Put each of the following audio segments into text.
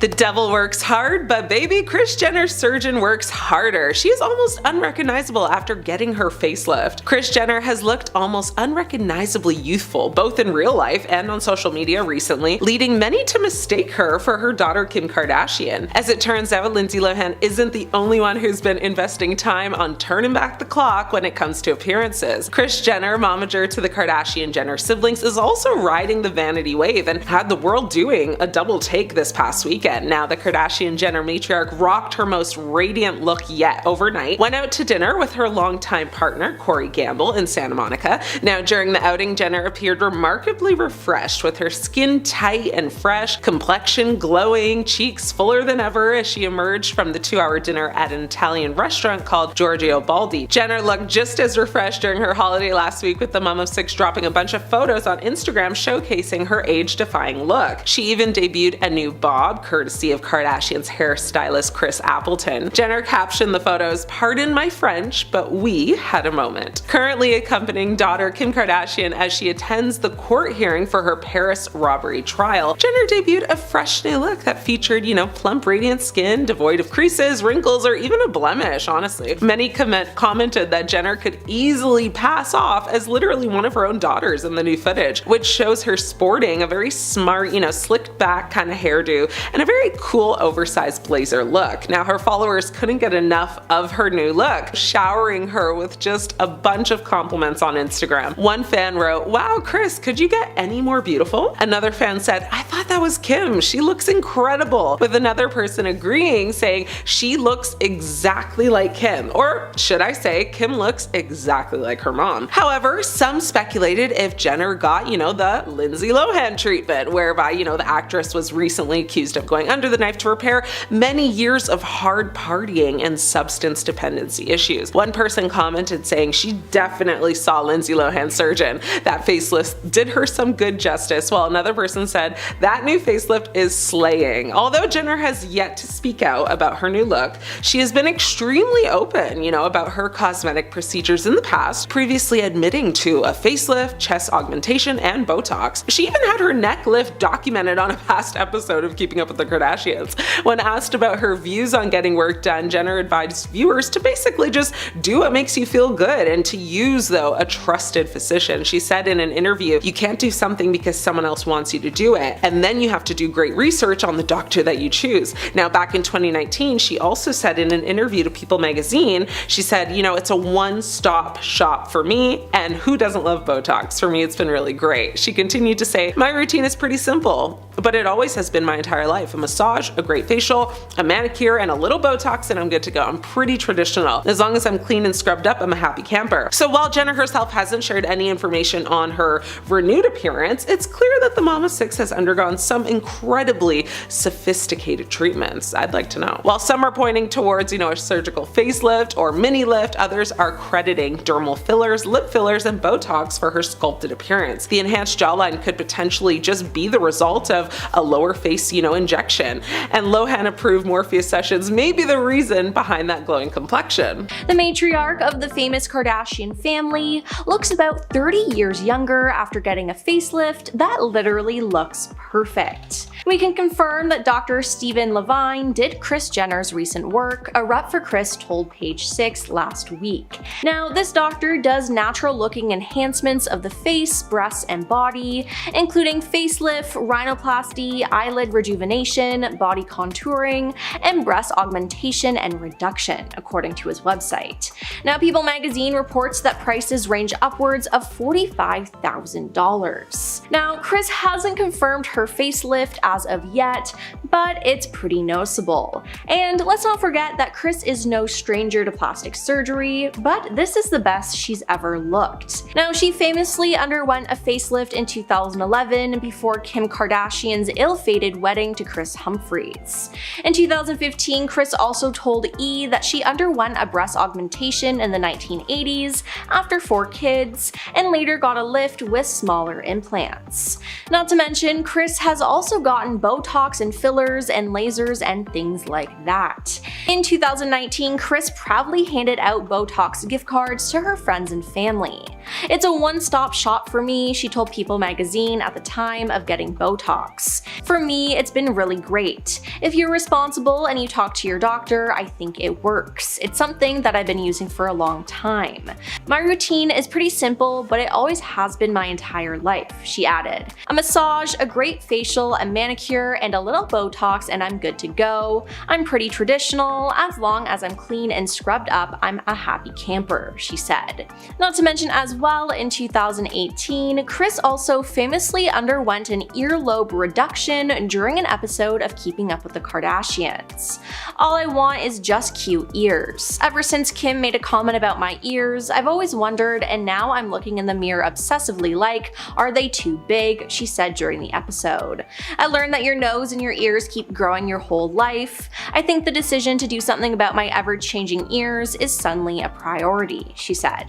The devil works hard, but baby, Kris Jenner's surgeon works harder. She is almost unrecognizable after getting her facelift. Kris Jenner has looked almost unrecognizably youthful, both in real life and on social media recently, leading many to mistake her for her daughter Kim Kardashian. As it turns out, Lindsay Lohan isn't the only one who's been investing time on turning back the clock when it comes to appearances. Kris Jenner, momager to the Kardashian-Jenner siblings, is also riding the vanity wave and had the world doing a double take this past weekend. Now, the Kardashian-Jenner matriarch rocked her most radiant look yet overnight, went out to dinner with her longtime partner, Corey Gamble, in Santa Monica. Now, during the outing, Jenner appeared remarkably refreshed, with her skin tight and fresh, complexion glowing, cheeks fuller than ever as she emerged from the 2-hour dinner at an Italian restaurant called Giorgio Baldi. Jenner looked just as refreshed during her holiday last week, with the mom of 6 dropping a bunch of photos on Instagram showcasing her age-defying look. She even debuted a new bob, courtesy of Kardashian's hairstylist Chris Appleton. Jenner captioned the photos, "Pardon my French, but we had a moment." Currently accompanying daughter Kim Kardashian as she attends the court hearing for her Paris robbery trial, Jenner debuted a fresh new look that featured, plump radiant skin, devoid of creases, wrinkles, or even a blemish, honestly. Many commented that Jenner could easily pass off as literally one of her own daughters in the new footage, which shows her sporting a very smart, slicked back kind of hairdo and a very cool oversized blazer look. Now, her followers couldn't get enough of her new look, showering her with just a bunch of compliments on Instagram. One fan wrote, "Wow, Kris, could you get any more beautiful?" Another fan said, "I thought that was Kim. She looks incredible." With another person agreeing, saying, "She looks exactly like Kim." Or should I say, Kim looks exactly like her mom. However, some speculated if Jenner got, the Lindsay Lohan treatment, whereby, the actress was recently accused of going under the knife to repair many years of hard partying and substance dependency issues. One person commented saying she definitely saw Lindsay Lohan's surgeon. That facelift did her some good justice, while another person said that new facelift is slaying. Although Jenner has yet to speak out about her new look, she has been extremely open, about her cosmetic procedures in the past, previously admitting to a facelift, chest augmentation, and Botox. She even had her neck lift documented on a past episode of Keeping Up with the Kardashians. When asked about her views on getting work done, Jenner advised viewers to basically just do what makes you feel good and to use, though, a trusted physician. She said in an interview, "You can't do something because someone else wants you to do it, and then you have to do great research on the doctor that you choose." Now, back in 2019, she also said in an interview to People magazine, she said, "It's a one-stop shop for me, and who doesn't love Botox? For me, it's been really great." She continued to say, "My routine is pretty simple, but it always has been my entire life. A massage, a great facial, a manicure, and a little Botox, and I'm good to go. I'm pretty traditional. As long as I'm clean and scrubbed up, I'm a happy camper." So while Jenner herself hasn't shared any information on her renewed appearance, it's clear that the mom of 6 has undergone some incredibly sophisticated treatments. I'd like to know. While some are pointing towards, a surgical facelift or mini lift, others are crediting dermal fillers, lip fillers, and Botox for her sculpted appearance. The enhanced jawline could potentially just be the result of a lower face, injection. And Lohan-approved Morpheus sessions may be the reason behind that glowing complexion. The matriarch of the famous Kardashian family looks about 30 years younger after getting a facelift that literally looks perfect. We can confirm that Dr. Stephen Levine did Kris Jenner's recent work, a rep for Kris told Page 6 last week. Now, this doctor does natural-looking enhancements of the face, breasts, and body, including facelift, rhinoplasty, eyelid rejuvenation, body contouring, and breast augmentation and reduction, according to his website. Now, People magazine reports that prices range upwards of $45,000. Now, Kris hasn't confirmed her facelift as of yet, but it's pretty noticeable. And let's not forget that Kris is no stranger to plastic surgery, but this is the best she's ever looked. Now, she famously underwent a facelift in 2011 before Kim Kardashian's ill-fated wedding to Kris Humphries. In 2015, Kris also told E! That she underwent a breast augmentation in the 1980s after 4 kids, and later got a lift with smaller implants. Not to mention, Kris has also gotten Botox and fillers and lasers and things like that. In 2019, Kris proudly handed out Botox gift cards to her friends and family. "It's a one-stop shop for me," she told People magazine at the time of getting Botox. "For me, it's been really great. If you're responsible and you talk to your doctor, I think it works. It's something that I've been using for a long time. My routine is pretty simple, but it always has been my entire life," she added. "A massage, a great facial, a manicure, and a little Botox and I'm good to go. I'm pretty traditional. As long as I'm clean and scrubbed up, I'm a happy camper," she said. Not to mention as well, in 2018, Kris also famously underwent an earlobe reduction during an episode of Keeping Up with the Kardashians. "All I want is just cute ears. Ever since Kim made a comment about my ears, I've always wondered, and now I'm looking in the mirror obsessively like, are they too big?" she said during the episode. "I learned that your nose and your ears keep growing your whole life. I think the decision to do something about my ever-changing ears is suddenly a priority," she said.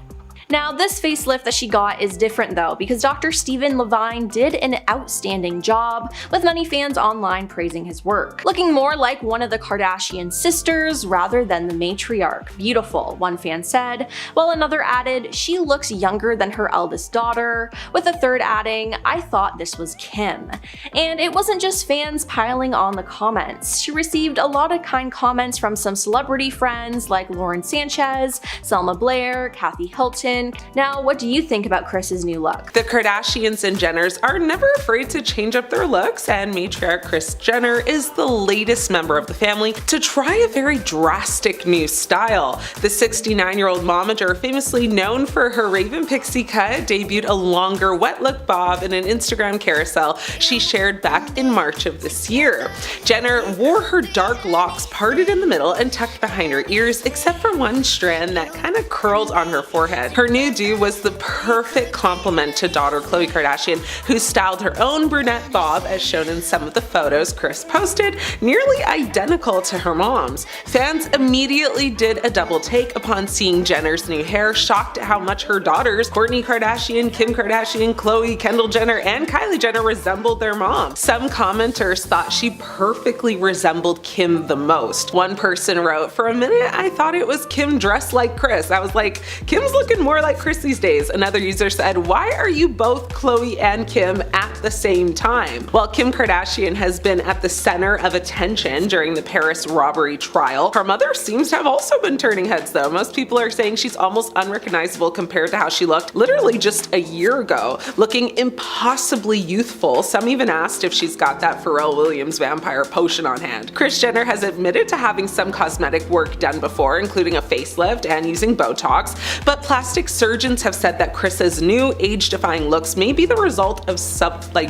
Now, this facelift that she got is different though, because Dr. Stephen Levine did an outstanding job, with many fans online praising his work. "Looking more like one of the Kardashian sisters rather than the matriarch. Beautiful," one fan said, while another added, "She looks younger than her eldest daughter," with a third adding, "I thought this was Kim." And it wasn't just fans piling on the comments. She received a lot of kind comments from some celebrity friends like Lauren Sanchez, Selma Blair, Kathy Hilton. Now, what do you think about Kris's new look? The Kardashians and Jenners are never afraid to change up their looks, and matriarch Kris Jenner is the latest member of the family to try a very drastic new style. The 69-year-old momager, famously known for her Raven pixie cut, debuted a longer wet look bob in an Instagram carousel she shared back in March of this year. Jenner wore her dark locks parted in the middle and tucked behind her ears, except for one strand that kind of curled on her forehead. Her new do was the perfect complement to daughter Khloe Kardashian, who styled her own brunette bob as shown in some of the photos Kris posted, nearly identical to her mom's. Fans immediately did a double take upon seeing Jenner's new hair, shocked at how much her daughters, Kourtney Kardashian, Kim Kardashian, Khloe, Kendall Jenner, and Kylie Jenner resembled their mom. Some commenters thought she perfectly resembled Kim the most. One person wrote, "For a minute, I thought it was Kim dressed like Kris. I was like, Kim's looking more like Kris these days." Another user said, "Why are you both Khloe and Kim at the same time?" While Kim Kardashian has been at the center of attention during the Paris robbery trial, her mother seems to have also been turning heads though. Most people are saying she's almost unrecognizable compared to how she looked literally just a year ago, looking impossibly youthful. Some even asked if she's got that Pharrell Williams vampire potion on hand. Kris Jenner has admitted to having some cosmetic work done before, including a facelift and using Botox, but plastic surgeons have said that Kris's new age-defying looks may be the result of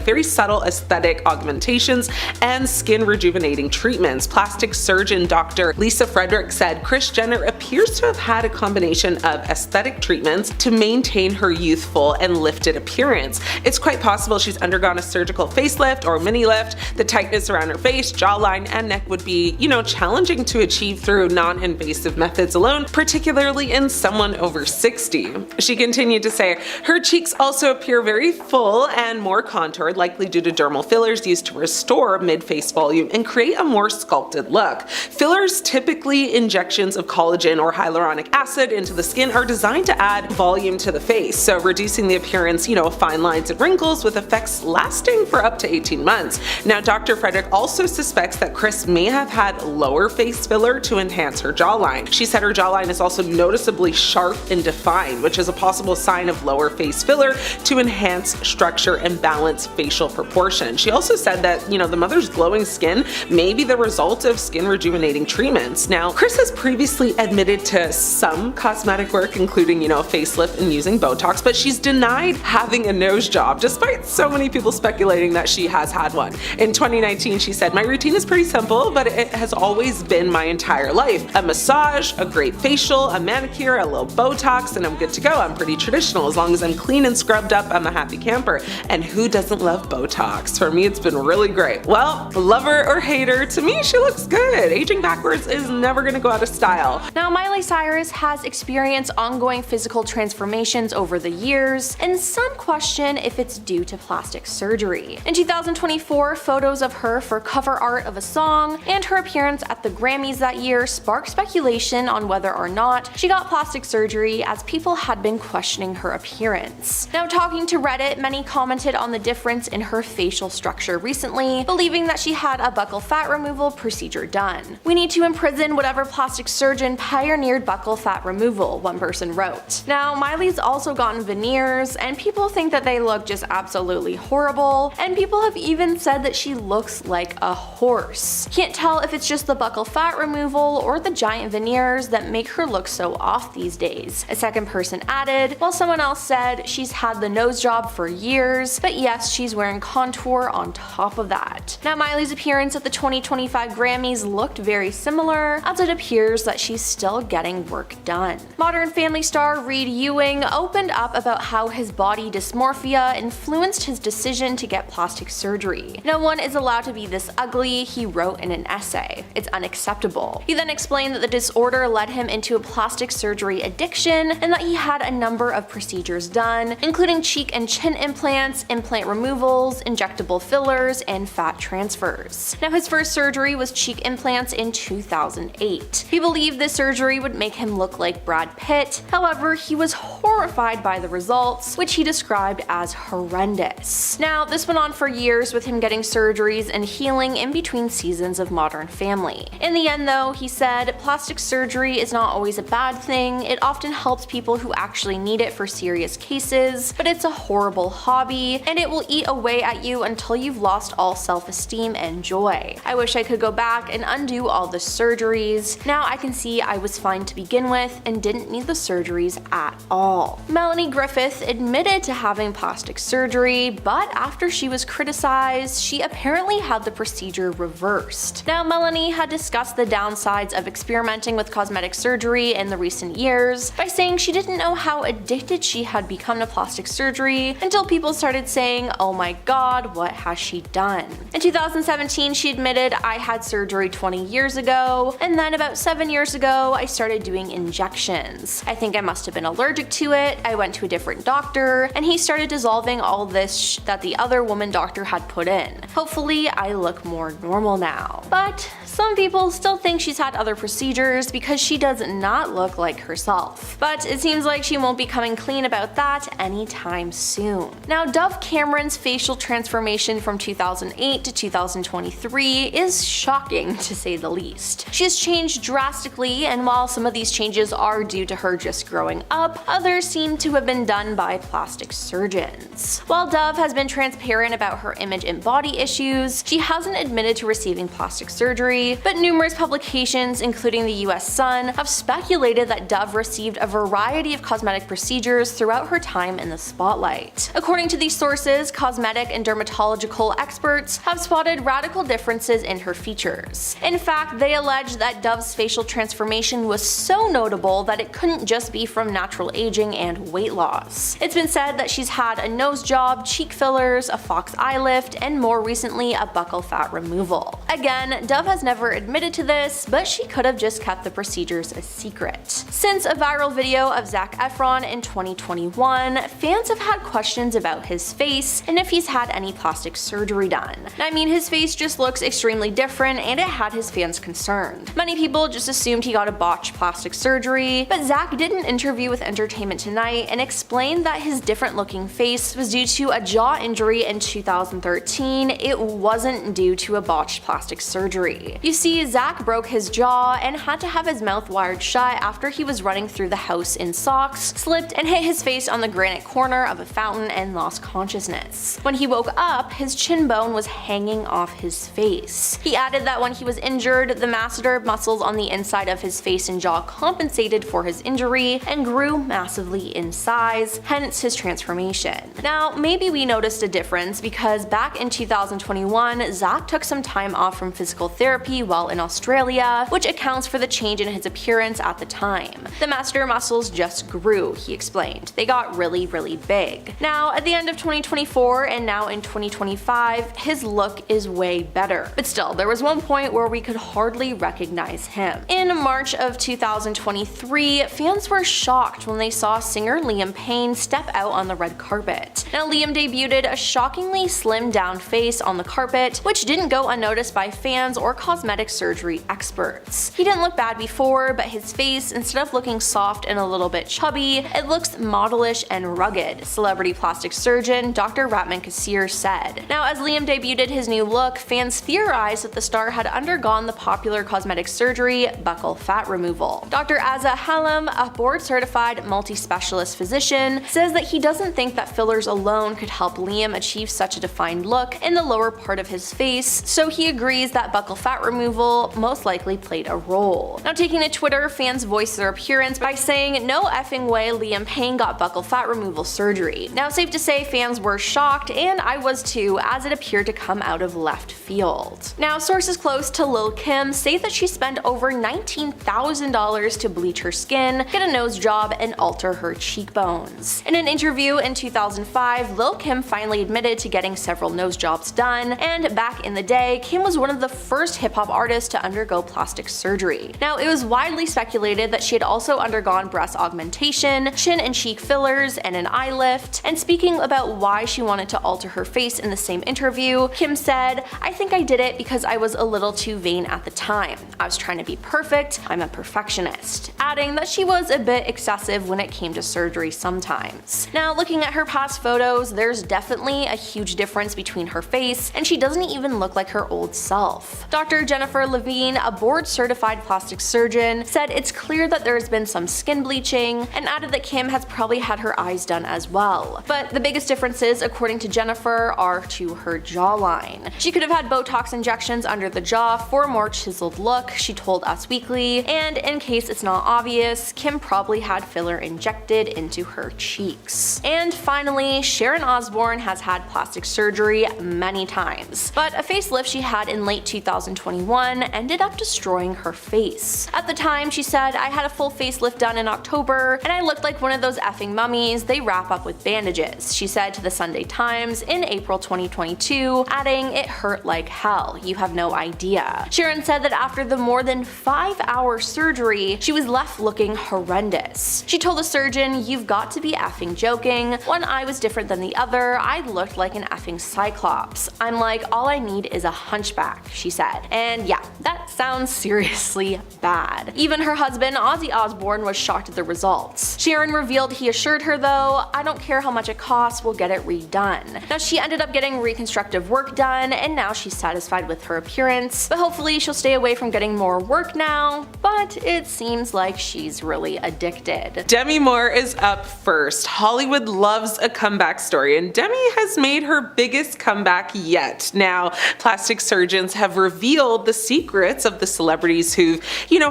very subtle aesthetic augmentations and skin rejuvenating treatments. Plastic surgeon Dr. Lisa Frederick said Kris Jenner appears to have had a combination of aesthetic treatments to maintain her youthful and lifted appearance. It's quite possible she's undergone a surgical facelift or mini lift. The tightness around her face, jawline, and neck would be, challenging to achieve through non-invasive methods alone, particularly in someone over 60. She continued to say, her cheeks also appear very full and more contoured, likely due to dermal fillers used to restore mid-face volume and create a more sculpted look. Fillers, typically injections of collagen or hyaluronic acid into the skin, are designed to add volume to the face, so reducing the appearance, of fine lines and wrinkles, with effects lasting for up to 18 months. Now, Dr. Frederick also suspects that Kris may have had lower face filler to enhance her jawline. She said her jawline is also noticeably sharp and defined, which is a possible sign of lower face filler to enhance structure and balance facial proportion. She also said that, the mother's glowing skin may be the result of skin rejuvenating treatments. Now, Kris has previously admitted to some cosmetic work, including, a facelift and using Botox, but she's denied having a nose job, despite so many people speculating that she has had one. In 2019, she said, "My routine is pretty simple, but it has always been my entire life. A massage, a great facial, a manicure, a little Botox, and I'm good to go. I'm pretty traditional. As long as I'm clean and scrubbed up, I'm a happy camper." And who doesn't love Botox? For me, it's been really great. Well, lover or hater, to me, she looks good. Aging backwards is never gonna go out of style. Now, Miley Cyrus has experienced ongoing physical transformations over the years, and some question if it's due to plastic surgery. In 2024, photos of her for cover art of a song and her appearance at the Grammys that year sparked speculation on whether or not she got plastic surgery, as people people had been questioning her appearance. Now, talking to Reddit, many commented on the difference in her facial structure recently, believing that she had a buccal fat removal procedure done. "We need to imprison whatever plastic surgeon pioneered buccal fat removal," one person wrote. Now, Miley's also gotten veneers, and people think that they look just absolutely horrible, and people have even said that she looks like a horse. Can't tell if it's just the buccal fat removal or the giant veneers that make her look so off these days, a second person added, while someone else said she's had the nose job for years, but yes, she's wearing contour on top of that. Now, Miley's appearance at the 2025 Grammys looked very similar, as it appears that she's still getting work done. Modern Family star Reed Ewing opened up about how his body dysmorphia influenced his decision to get plastic surgery. "No one is allowed to be this ugly," he wrote in an essay. "It's unacceptable." He then explained that the disorder led him into a plastic surgery addiction and that he had a number of procedures done, including cheek and chin implants, implant removals, injectable fillers, and fat transfers. Now, his first surgery was cheek implants in 2008. He believed this surgery would make him look like Brad Pitt. However, he was horrified by the results, which he described as horrendous. Now, this went on for years, with him getting surgeries and healing in between seasons of Modern Family. In the end, though, he said, "Plastic surgery is not always a bad thing. It often helps people who actually need it for serious cases, but it's a horrible hobby, and it will eat away at you until you've lost all self-esteem and joy. I wish I could go back and undo all the surgeries. Now I can see I was fine to begin with and didn't need the surgeries at all." Melanie Griffith admitted to having plastic surgery, but after she was criticized, she apparently had the procedure reversed. Now, Melanie had discussed the downsides of experimenting with cosmetic surgery in the recent years by saying she didn't know how addicted she had become to plastic surgery until people started saying, "Oh my god, what has she done?" In 2017, she admitted, "I had surgery 20 years ago, and then about 7 years ago, I started doing injections. I think I must have been allergic to it. I went to a different doctor, and he started dissolving all this that the other woman doctor had put in. Hopefully, I look more normal now." But some people still think she's had other procedures because she does not look like herself. But it seems like she won't be coming clean about that anytime soon. Now, Dove Cameron's facial transformation from 2008 to 2023 is shocking, to say the least. She has changed drastically, and while some of these changes are due to her just growing up, others seem to have been done by plastic surgeons. While Dove has been transparent about her image and body issues, she hasn't admitted to receiving plastic surgery, but numerous publications, including the US Sun, have speculated that Dove received a variety of cosmetic procedures throughout her time in the spotlight. According to these sources, cosmetic and dermatological experts have spotted radical differences in her features. In fact, they allege that Dove's facial transformation was so notable that it couldn't just be from natural aging and weight loss. It's been said that she's had a nose job, cheek fillers, a fox eye lift, and more recently a buccal fat removal. Again, Dove has never admitted to this, but she could have just kept the procedures a secret. Since a viral video of Zac Efron in 2021, fans have had questions about his face and if he's had any plastic surgery done. I mean, his face just looks extremely different, and it had his fans concerned. Many people just assumed he got a botched plastic surgery, but Zac did an interview with Entertainment Tonight and explained that his different looking face was due to a jaw injury in 2013. It wasn't due to a botched plastic surgery. You see, Zac broke his jaw and had to have his mouth wired shut after he was running through the house in socks, slipped and hit his face on the granite corner of a fountain and lost consciousness. When he woke up, his chin bone was hanging off his face. He added that when he was injured, the masseter muscles on the inside of his face and jaw compensated for his injury and grew massively in size, hence his transformation. Now, maybe we noticed a difference because back in 2021, Zac took some time off from physical therapy while in Australia, which accounts for the change in his appearance at the time. The masseter muscles just grew, he explained. They got really, really big. Now, at the end of 2024 and now in 2025, his look is way better. But still, there was one point where we could hardly recognize him. In March of 2023, fans were shocked when they saw singer Liam Payne step out on the red carpet. Now, Liam debuted a shockingly slimmed down face on the carpet, which didn't go unnoticed by fans or cosmetic surgery experts. He didn't look bad before, but his face, instead of looking soft and a little bit chubby, it looks modelish and rugged, celebrity plastic surgeon Dr. Ratman Kassir said. Now, as Liam debuted his new look, fans theorized that the star had undergone the popular cosmetic surgery, buccal fat removal. Dr. Azza Hallam, a board-certified multi-specialist physician, says that he doesn't think that fillers alone could help Liam achieve such a defined look in the lower part of his face, so he agrees that buccal fat removal most likely played a role. Now, taking to Twitter, fans voiced their appearance by saying, "No effing way Liam Payne got buccal fat removal surgery." Now, safe to say fans were shocked, and I was too, as it appeared to come out of left field. Now, sources close to Lil Kim say that she spent over $19,000 to bleach her skin, get a nose job, and alter her cheekbones. In an interview in 2005, Lil Kim finally admitted to getting several nose jobs done, and back in the day, Kim was one of the first hip-hop artists to undergo plastic surgery. Now, it was widely speculated that she had also undergone breast augmentation, chin and cheek fillers, and an eye lift. And speaking about why she wanted to alter her face in the same interview, Kim said, "I think I did it because I was a little too vain at the time. I was trying to be perfect, I'm a perfectionist," adding that she was a bit excessive when it came to surgery sometimes. Now, looking at her past photos, there's definitely a huge difference between her face, and she doesn't even look like her old self. Dr. Jennifer Levine, a board-certified plastic surgeon, said it's clear that there's been some skin bleaching, and added that Kim has probably had her eyes done as well. But the biggest differences, according to Jennifer, are to her jawline. She could have had Botox injections under the jaw for a more chiseled look, she told Us Weekly, and in case it's not obvious, Kim probably had filler injected into her cheeks. And finally, Sharon Osbourne has had plastic surgery many times, but a facelift she had in late 2021 ended up destroying her face. At the time, she said, "I had a full facelift done in October, and I looked like one of those effing mummies they wrap up with bandages," she said to the Sunday Times in April 2022, adding, "It hurt like hell, you have no idea." Sharon said that after the more than 5-hour surgery, she was left looking horrendous. She told the surgeon, "You've got to be effing joking. One eye was different than the other, I looked like an effing cyclops. I'm like, all I need is a hunchback," she said. And yeah, that sounds seriously bad. Even her husband, Ozzy Osbourne, was shocked at the results. Sharon revealed he assured her though, "I don't care how much it costs, we'll get it redone." Now, she ended up getting reconstructive work done, and now she's satisfied with her appearance, but hopefully she'll stay away from getting more work now, but it seems like she's really addicted. Demi Moore is up first. Hollywood loves a comeback story, and Demi has made her biggest comeback yet. Now, plastic surgeons have revealed the secrets of the celebrities who've,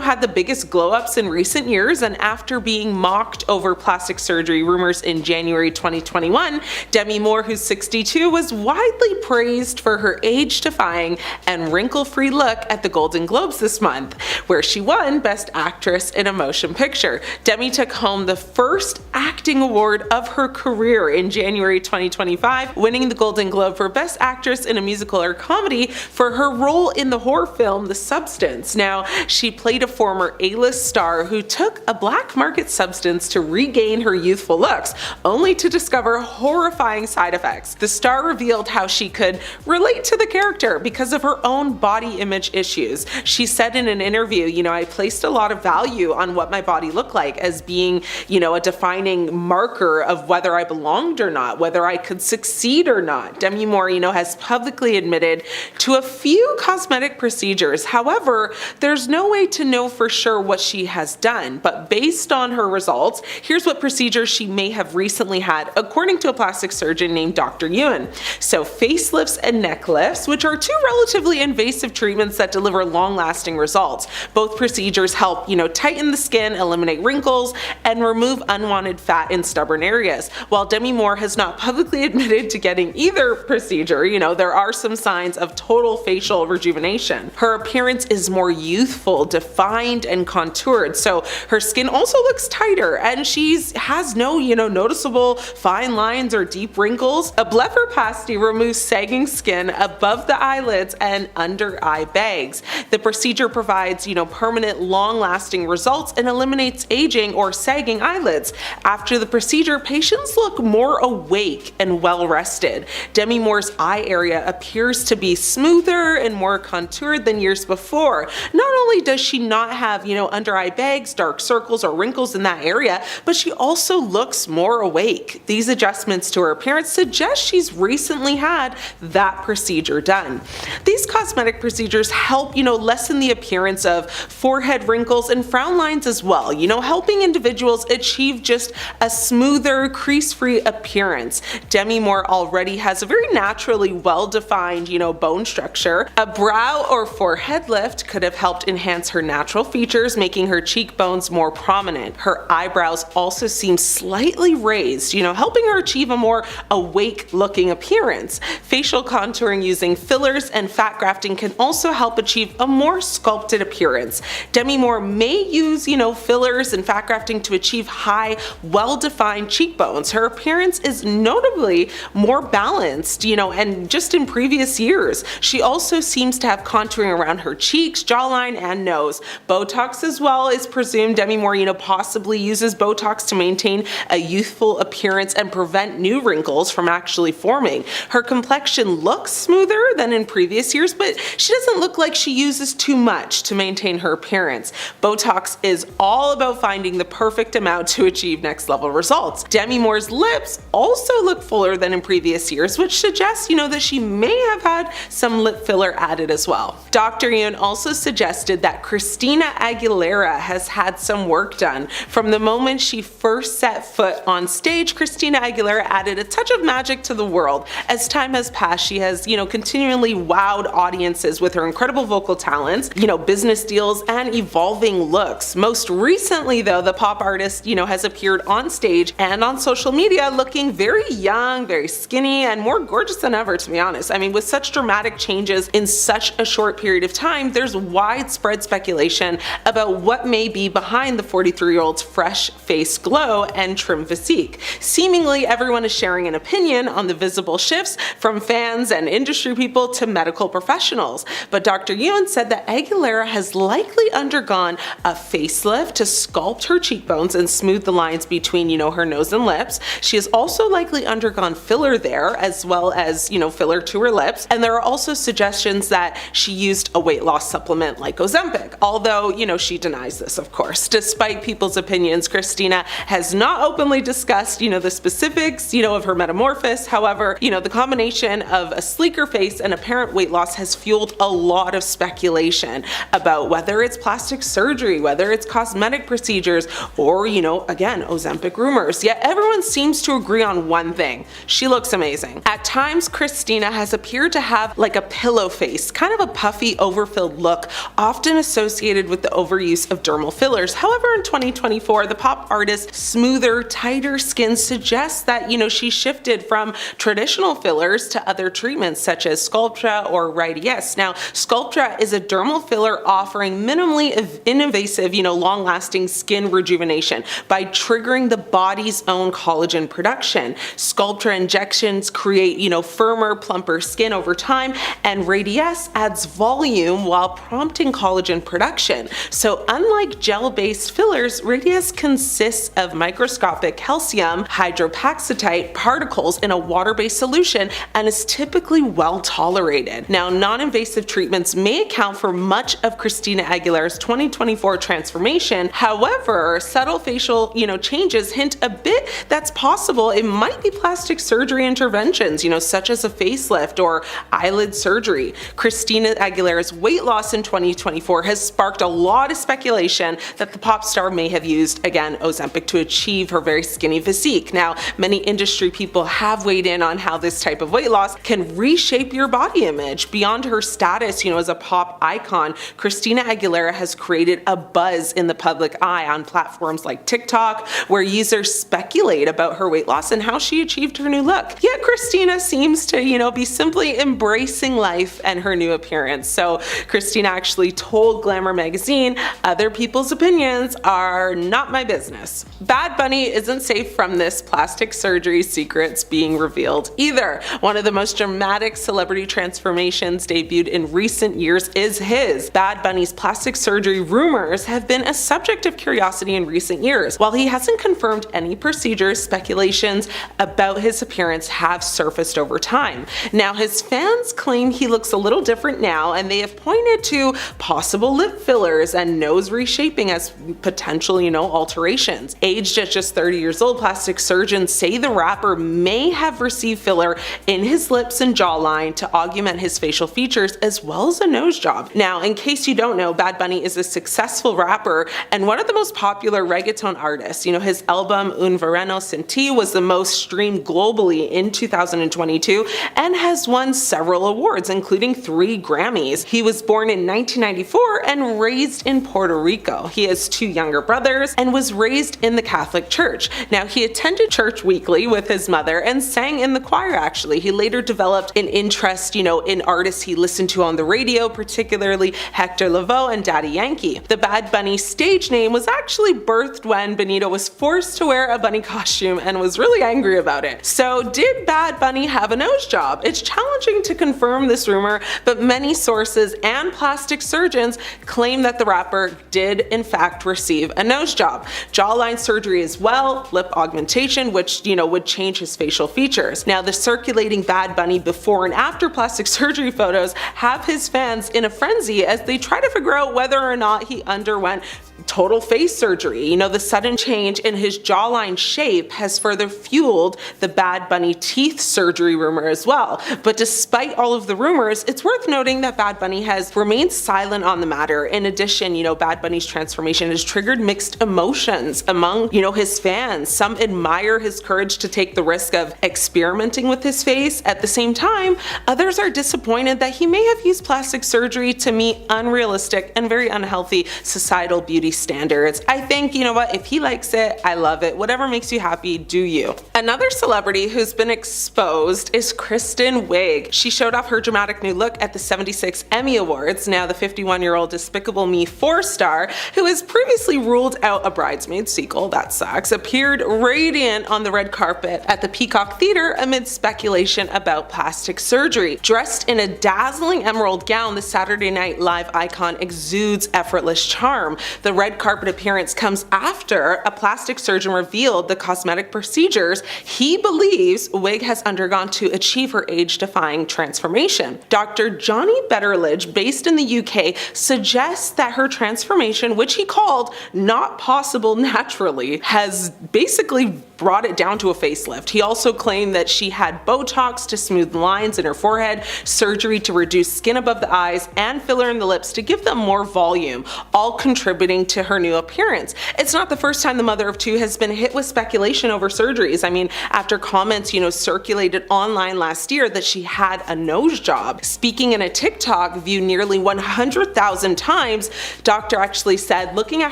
had the biggest glow-ups in recent years, and after being mocked over plastic surgery rumors in January 2021, Demi Moore, who's 62, was widely praised for her age-defying and wrinkle-free look at the Golden Globes this month, where she won Best Actress in a Motion Picture. Demi took home the first acting award of her career in January 2025, winning the Golden Globe for Best Actress in a Musical or Comedy for her role in the horror film The Substance. Now, she played a former A-list star who took a black market substance to regain her youthful looks, only to discover horrifying side effects. The star revealed how she could relate to the character because of her own body image issues. She said in an interview, "I placed a lot of value on what my body looked like as being, a defining marker of whether I belonged or not, whether I could succeed or not." Demi Moore, has publicly admitted to a few cosmetic procedures. However, there's no way to know for sure what she has done, but based on her results, here's what procedures she may have recently had, according to a plastic surgeon named Dr. Ewan. So, facelifts and neck lifts, which are two relatively invasive treatments that deliver long-lasting results. Both procedures help, tighten the skin, eliminate wrinkles, and remove unwanted fat in stubborn areas. While Demi Moore has not publicly admitted to getting either procedure, there are some signs of total facial rejuvenation. Her appearance is more youthful, defined, and contoured, so her skin also looks tighter, and she has no, noticeable fine lines or deep wrinkles. A blepharoplasty removes sagging skin above the eyelids and under eye bags. The procedure provides, permanent, long-lasting results and eliminates aging or sagging eyelids. After the procedure, patients look more awake and well-rested. Demi Moore's eye area appears to be smoother and more contoured than years before. Not only does she not have, under eye bags, dark circles, or wrinkles wrinkles in that area, but she also looks more awake. These adjustments to her appearance suggest she's recently had that procedure done. These cosmetic procedures help, lessen the appearance of forehead wrinkles and frown lines as well, helping individuals achieve just a smoother, crease-free appearance. Demi Moore already has a very naturally well-defined, bone structure. A brow or forehead lift could have helped enhance her natural features, making her cheekbones more prominent. Her eyebrows also seem slightly raised, helping her achieve a more awake-looking appearance. Facial contouring using fillers and fat grafting can also help achieve a more sculpted appearance. Demi Moore may use, fillers and fat grafting to achieve high, well-defined cheekbones. Her appearance is notably more balanced, and just in previous years. She also seems to have contouring around her cheeks, jawline, and nose. Botox as well is presumed. Demi Moore, possibly uses Botox to maintain a youthful appearance and prevent new wrinkles from actually forming. Her complexion looks smoother than in previous years, but she doesn't look like she uses too much to maintain her appearance. Botox is all about finding the perfect amount to achieve next level results. Demi Moore's lips also look fuller than in previous years, which suggests, that she may have had some lip filler added as well. Dr. Yoon also suggested that Christina Aguilera has had some work done. From the moment she first set foot on stage, Christina Aguilera added a touch of magic to the world. As time has passed, she has, continually wowed audiences with her incredible vocal talents, business deals, and evolving looks. Most recently, though, the pop artist, has appeared on stage and on social media looking very young, very skinny, and more gorgeous than ever, to be honest. I mean, with such dramatic changes in such a short period of time, there's widespread speculation about what may be behind the 43-year-old's fresh face glow and trim physique. Seemingly, everyone is sharing an opinion on the visible shifts, from fans and industry people to medical professionals. But Dr. Yoon said that Aguilera has likely undergone a facelift to sculpt her cheekbones and smooth the lines between, her nose and lips. She has also likely undergone filler there, as well as, filler to her lips. And there are also suggestions that she used a weight loss supplement like Ozempic, although, she denies this, of course. Despite people's opinions, Christina has not openly discussed, the specifics, of her metamorphosis. However, the combination of a sleeker face and apparent weight loss has fueled a lot of speculation about whether it's plastic surgery, whether it's cosmetic procedures, or, again, Ozempic rumors. Yet everyone seems to agree on one thing: she looks amazing. At times, Christina has appeared to have like a pillow face, kind of a puffy, overfilled look, often associated with the overuse of dermal fillers. However, in 2024, the pop artist's smoother, tighter skin suggests that, she shifted from traditional fillers to other treatments such as Sculptra or Radiesse. Now, Sculptra is a dermal filler offering minimally invasive, long-lasting skin rejuvenation by triggering the body's own collagen production. Sculptra injections create, firmer, plumper skin over time, and Radiesse adds volume while prompting collagen production. So unlike gel-based fillers, Radiesse consists of microscopic calcium hydropaxitite particles in a water-based solution and is typically well tolerated. Now, non-invasive treatments may account for much of Christina Aguilera's 2024 transformation. However, subtle facial, changes hint a bit that's possible it might be plastic surgery interventions, such as a facelift or eyelid surgery. Christina Aguilera's weight loss in 2024 has sparked a lot of speculation that the pop star may have used, again, Ozempic to achieve her very skinny physique. Now, many industry people have weighed in on how this type of weight loss can reshape your body image. Beyond her status, as a pop icon, Christina Aguilera has created a buzz in the public eye on platforms like TikTok, where users speculate about her weight loss and how she achieved her new look. Yet Christina seems to, be simply embracing life and her new appearance. So Christina actually told Glamour magazine, "Other people's opinions are not my business." Bad Bunny isn't safe from this plastic surgery secrets being revealed either. One of the most dramatic celebrity transformations debuted in recent years is his. Bad Bunny's plastic surgery rumors have been a subject of curiosity in recent years. While he hasn't confirmed any procedures, speculations about his appearance have surfaced over time. Now, his fans claim he looks a little different now, and they have pointed to possible lip fillers and nose reshaping as potential, alterations. Aged at just 30 years old, plastic surgeons say the rapper may have received filler in his lips and jawline to augment his facial features, as well as a nose job. Now, in case you don't know, Bad Bunny is a successful rapper and one of the most popular reggaeton artists. His album Un Verano Sin Ti was the most streamed globally in 2022 and has won several awards, including 3 Grammys. He was born in 1994 and raised in Puerto Rico. He has 2 younger brothers and was raised in the Catholic Church. Now, he attended church weekly with his mother and sang in the choir, actually. He later developed an interest, in artists he listened to on the radio, particularly Hector Lavoe and Daddy Yankee. The Bad Bunny stage name was actually birthed when Benito was forced to wear a bunny costume and was really angry about it. So, did Bad Bunny have a nose job? It's challenging to confirm this rumor, but many sources and plastic surgeons claim that the rapper did in fact receive a nose job. Jawline surgery as well, lip augmentation, which would change his facial features. Now, the circulating Bad Bunny before and after plastic surgery photos have his fans in a frenzy as they try to figure out whether or not he underwent total face surgery. The sudden change in his jawline shape has further fueled the Bad Bunny teeth surgery rumor as well. But despite all of the rumors, it's worth noting that Bad Bunny has remained silent on the matter. In addition, Bad Bunny's transformation has triggered mixed emotions among, his fans. Some admire his courage to take the risk of experimenting with his face. At the same time, others are disappointed that he may have used plastic surgery to meet unrealistic and very unhealthy societal beauty standards. I think, if he likes it, I love it. Whatever makes you happy, do you. Another celebrity who's been exposed is Kristen Wiig. She showed off her dramatic new look at the 76 Emmy Awards. Now, the 51-year-old Despicable Me 4 star, who has previously ruled out a Bridesmaids sequel, that sucks, appeared radiant on the red carpet at the Peacock Theater amid speculation about plastic surgery. Dressed in a dazzling emerald gown, the Saturday Night Live icon exudes effortless charm. The red carpet appearance comes after a plastic surgeon revealed the cosmetic procedures he believes Wiig has undergone to achieve her age-defying transformation. Dr. Johnny Betterledge, based in the UK, suggests that her transformation, which he called not possible naturally, has basically brought it down to a facelift. He also claimed that she had Botox to smooth lines in her forehead, surgery to reduce skin above the eyes, and filler in the lips to give them more volume, all contributing to her new appearance. It's not the first time the mother of 2 has been hit with speculation over surgeries. After comments, circulated online last year that she had a nose job. Speaking in a TikTok viewed nearly 100,000 times, doctor actually said, looking at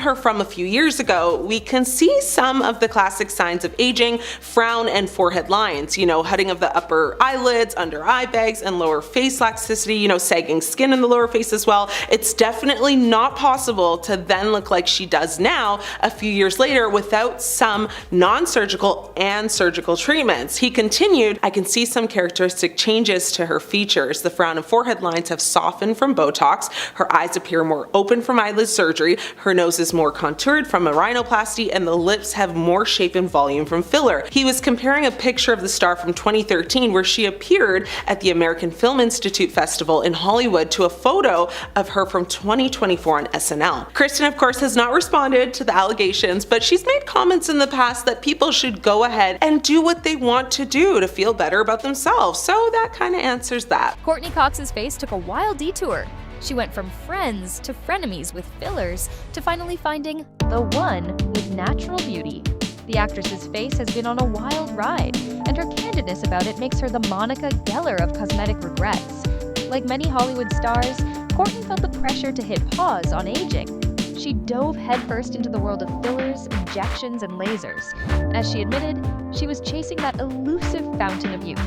her from a few years ago, we can see some of the classic signs of aging, frown and forehead lines, hutting of the upper eyelids, under eye bags, and lower face laxity, sagging skin in the lower face as well. It's definitely not possible to then look like she does now a few years later without some non-surgical and surgical treatments. He continued, I can see some characteristic changes to her features. The frown and forehead lines have softened from Botox, her eyes appear more open from eyelid surgery, her nose is more contoured from a rhinoplasty, and the lips have more shape and volume from filler. He was comparing a picture of the star from 2013 where she appeared at the American Film Institute Festival in Hollywood to a photo of her from 2024 on SNL. Kristen, of course, has not responded to the allegations, but she's made comments in the past that people should go ahead and do what they want to do to feel better about themselves, so that kind of answers that. Courtney Cox's face took a wild detour. She went from friends to frenemies with fillers to finally finding the one with natural beauty. The actress's face has been on a wild ride, and her candidness about it makes her the Monica Geller of cosmetic regrets. Like many Hollywood stars, Courtney felt the pressure to hit pause on aging. She dove headfirst into the world of fillers, injections, and lasers. As she admitted, she was chasing that elusive fountain of youth.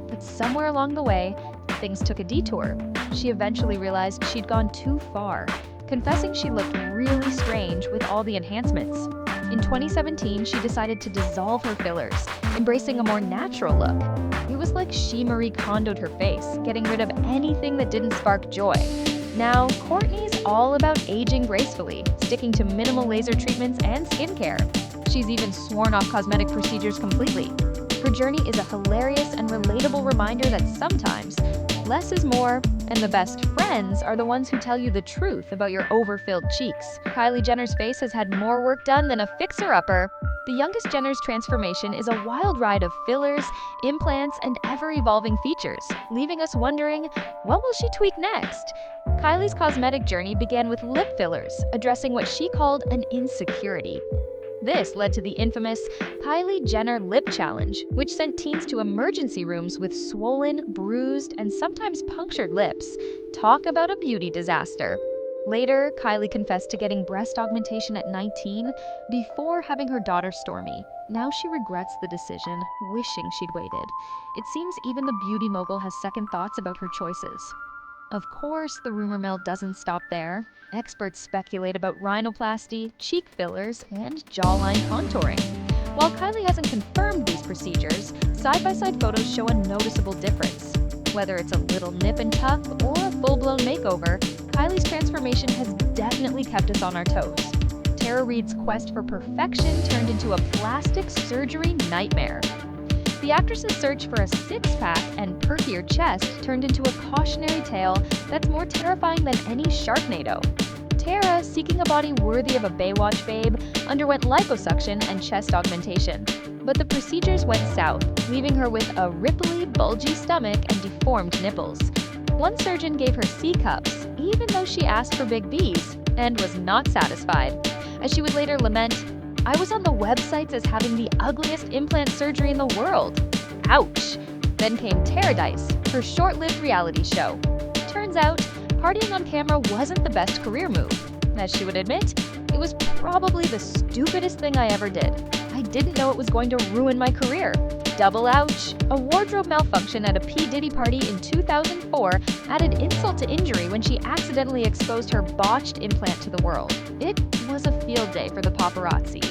But somewhere along the way, things took a detour. She eventually realized she'd gone too far, confessing she looked really strange with all the enhancements. In 2017, she decided to dissolve her fillers, embracing a more natural look. It was like she Marie Kondo'd her face, getting rid of anything that didn't spark joy. Now, Courtney's all about aging gracefully, sticking to minimal laser treatments and skincare. She's even sworn off cosmetic procedures completely. Her journey is a hilarious and relatable reminder that sometimes Less is more, and the best friends are the ones who tell you the truth about your overfilled cheeks. Kylie Jenner's face has had more work done than a fixer-upper. The youngest Jenner's transformation is a wild ride of fillers, implants, and ever-evolving features, leaving us wondering, what will she tweak next? Kylie's cosmetic journey began with lip fillers, addressing what she called an insecurity. This led to the infamous Kylie Jenner Lip Challenge, which sent teens to emergency rooms with swollen, bruised, and sometimes punctured lips. Talk about a beauty disaster. Later, Kylie confessed to getting breast augmentation at 19 before having her daughter Stormi. Now she regrets the decision, wishing she'd waited. It seems even the beauty mogul has second thoughts about her choices. Of course, the rumor mill doesn't stop there. Experts speculate about rhinoplasty, cheek fillers, and jawline contouring. While Kylie hasn't confirmed these procedures, side-by-side photos show a noticeable difference. Whether it's a little nip and tuck or a full-blown makeover, Kylie's transformation has definitely kept us on our toes. Tara Reid's quest for perfection turned into a plastic surgery nightmare. The actress's search for a six-pack and perkier chest turned into a cautionary tale that's more terrifying than any Sharknado. Tara, seeking a body worthy of a Baywatch babe, underwent liposuction and chest augmentation. But the procedures went south, leaving her with a ripply, bulgy stomach and deformed nipples. One surgeon gave her C-cups, even though she asked for big B's, and was not satisfied. As she would later lament, "I was on the websites as having the ugliest implant surgery in the world. Ouch." Then came Taradice, her short-lived reality show. Turns out, partying on camera wasn't the best career move. As she would admit, it was probably the stupidest thing I ever did. I didn't know it was going to ruin my career. Double ouch. A wardrobe malfunction at a P. Diddy party in 2004 added insult to injury when she accidentally exposed her botched implant to the world. It was a field day for the paparazzi,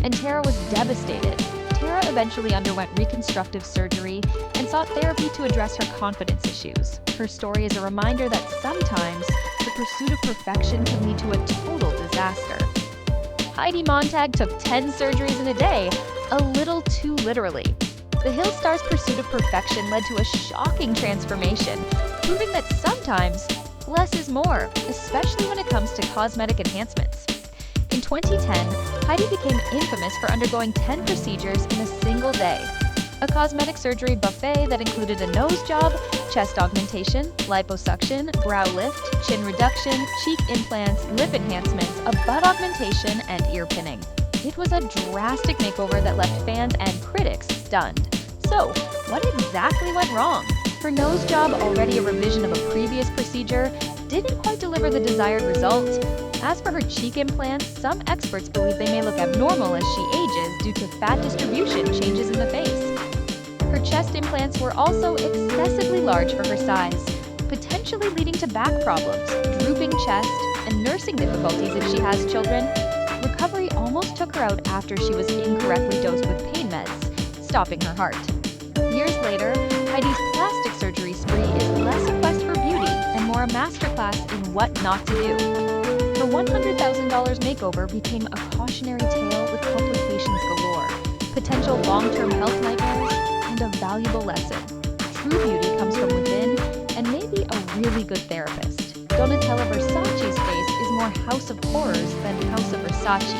and Tara was devastated. Tara eventually underwent reconstructive surgery and sought therapy to address her confidence issues. Her story is a reminder that sometimes the pursuit of perfection can lead to a total disaster. Heidi Montag took 10 surgeries in a day, a little too literally. The Hill star's pursuit of perfection led to a shocking transformation, proving that sometimes less is more, especially when it comes to cosmetic enhancements. In 2010, Heidi became infamous for undergoing 10 procedures in a single day. A cosmetic surgery buffet that included a nose job, chest augmentation, liposuction, brow lift, chin reduction, cheek implants, lip enhancements, a butt augmentation, and ear pinning. It was a drastic makeover that left fans and critics stunned. So, what exactly went wrong? Her nose job, already a revision of a previous procedure, didn't quite deliver the desired result. As for her cheek implants, some experts believe they may look abnormal as she ages due to fat distribution changes in the face. Her chest implants were also excessively large for her size, potentially leading to back problems, drooping chest, and nursing difficulties if she has children. Recovery almost took her out after she was incorrectly dosed with pain meds, stopping her heart. Years later, Heidi's plastic surgery spree is less a quest for beauty and more a masterclass in what not to do. Her $100,000 makeover became a cautionary tale with complications galore, potential long-term health nightmares, and a valuable lesson. True beauty comes from within, and maybe a really good therapist. Donatella Versace's face is more House of Horrors than House of Versace.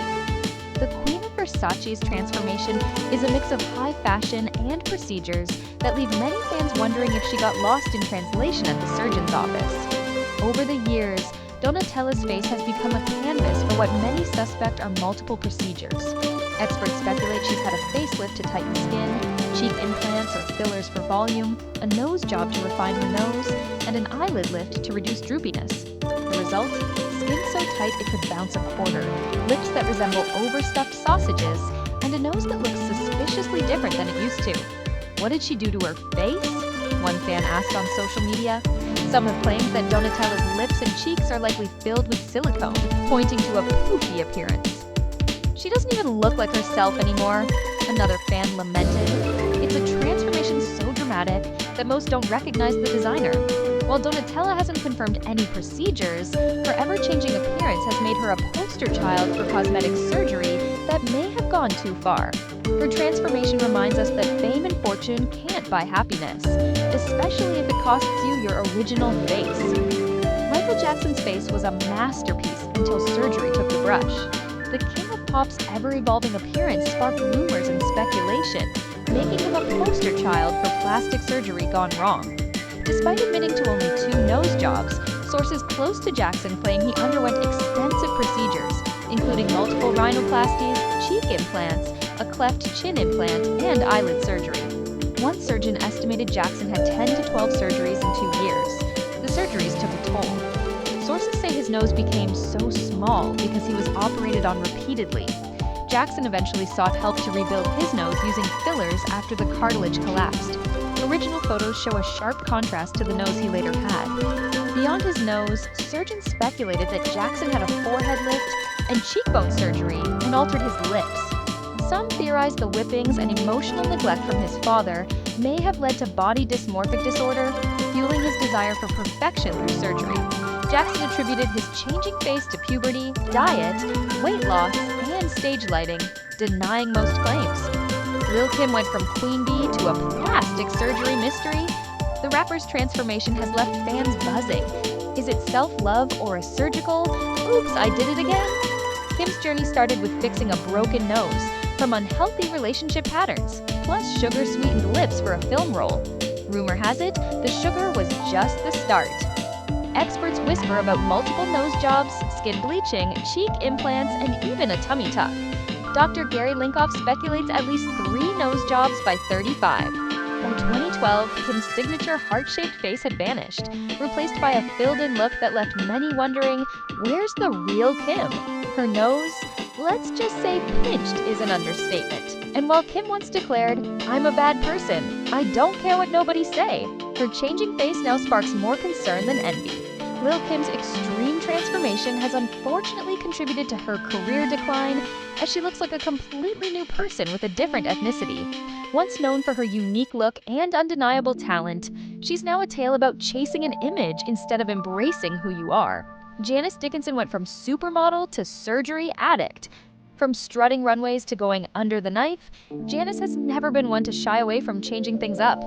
The Queen of Versace's transformation is a mix of high fashion and procedures that leave many fans wondering if she got lost in translation at the surgeon's office. Over the years, Donatella's face has become a canvas for what many suspect are multiple procedures. Experts speculate she's had a facelift to tighten skin, cheek implants or fillers for volume, a nose job to refine her nose, and an eyelid lift to reduce droopiness. The result? Skin so tight it could bounce a quarter, lips that resemble overstuffed sausages, and a nose that looks suspiciously different than it used to. What did she do to her face? One fan asked on social media. Some have claimed that Donatella's lips and cheeks are likely filled with silicone, pointing to a poofy appearance. She doesn't even look like herself anymore, another fan lamented. It's a transformation so dramatic that most don't recognize the designer. While Donatella hasn't confirmed any procedures, her ever-changing appearance has made her a poster child for cosmetic surgery that may have gone too far. Her transformation reminds us that fame and fortune can't buy happiness, especially if it costs you your original face. Michael Jackson's face was a masterpiece until surgery took the brush. The king of pop's ever-evolving appearance sparked rumors and speculation, making him a poster child for plastic surgery gone wrong. Despite admitting to only 2 nose jobs, sources close to Jackson claim he underwent extensive procedures, including multiple rhinoplasties, cheek implants, a cleft chin implant, and eyelid surgery. One surgeon estimated Jackson had 10 to 12 surgeries in 2 years. The surgeries took a toll. Sources say his nose became so small because he was operated on repeatedly. Jackson eventually sought help to rebuild his nose using fillers after the cartilage collapsed. Original photos show a sharp contrast to the nose he later had. Beyond his nose, surgeons speculated that Jackson had a forehead lift and cheekbone surgery and altered his lips. Some theorize the whippings and emotional neglect from his father may have led to body dysmorphic disorder, fueling his desire for perfection through surgery. Jackson attributed his changing face to puberty, diet, weight loss, and stage lighting, denying most claims. Lil' Kim went from queen bee to a plastic surgery mystery. The rapper's transformation has left fans buzzing. Is it self-love or a surgical, oops, I did it again? Kim's journey started with fixing a broken nose, from unhealthy relationship patterns, plus sugar-sweetened lips for a film role. Rumor has it, the sugar was just the start. Experts whisper about multiple nose jobs, skin bleaching, cheek implants, and even a tummy tuck. Dr. Gary Linkoff speculates at least 3 nose jobs by 35. By 2012, Kim's signature heart-shaped face had vanished, replaced by a filled-in look that left many wondering, where's the real Kim? Her nose, let's just say pinched, is an understatement. And while Kim once declared, I'm a bad person, I don't care what nobody say, her changing face now sparks more concern than envy. Lil' Kim's extreme transformation has unfortunately contributed to her career decline, as she looks like a completely new person with a different ethnicity. Once known for her unique look and undeniable talent, she's now a tale about chasing an image instead of embracing who you are. Janice Dickinson went from supermodel to surgery addict. From strutting runways to going under the knife, Janice has never been one to shy away from changing things up.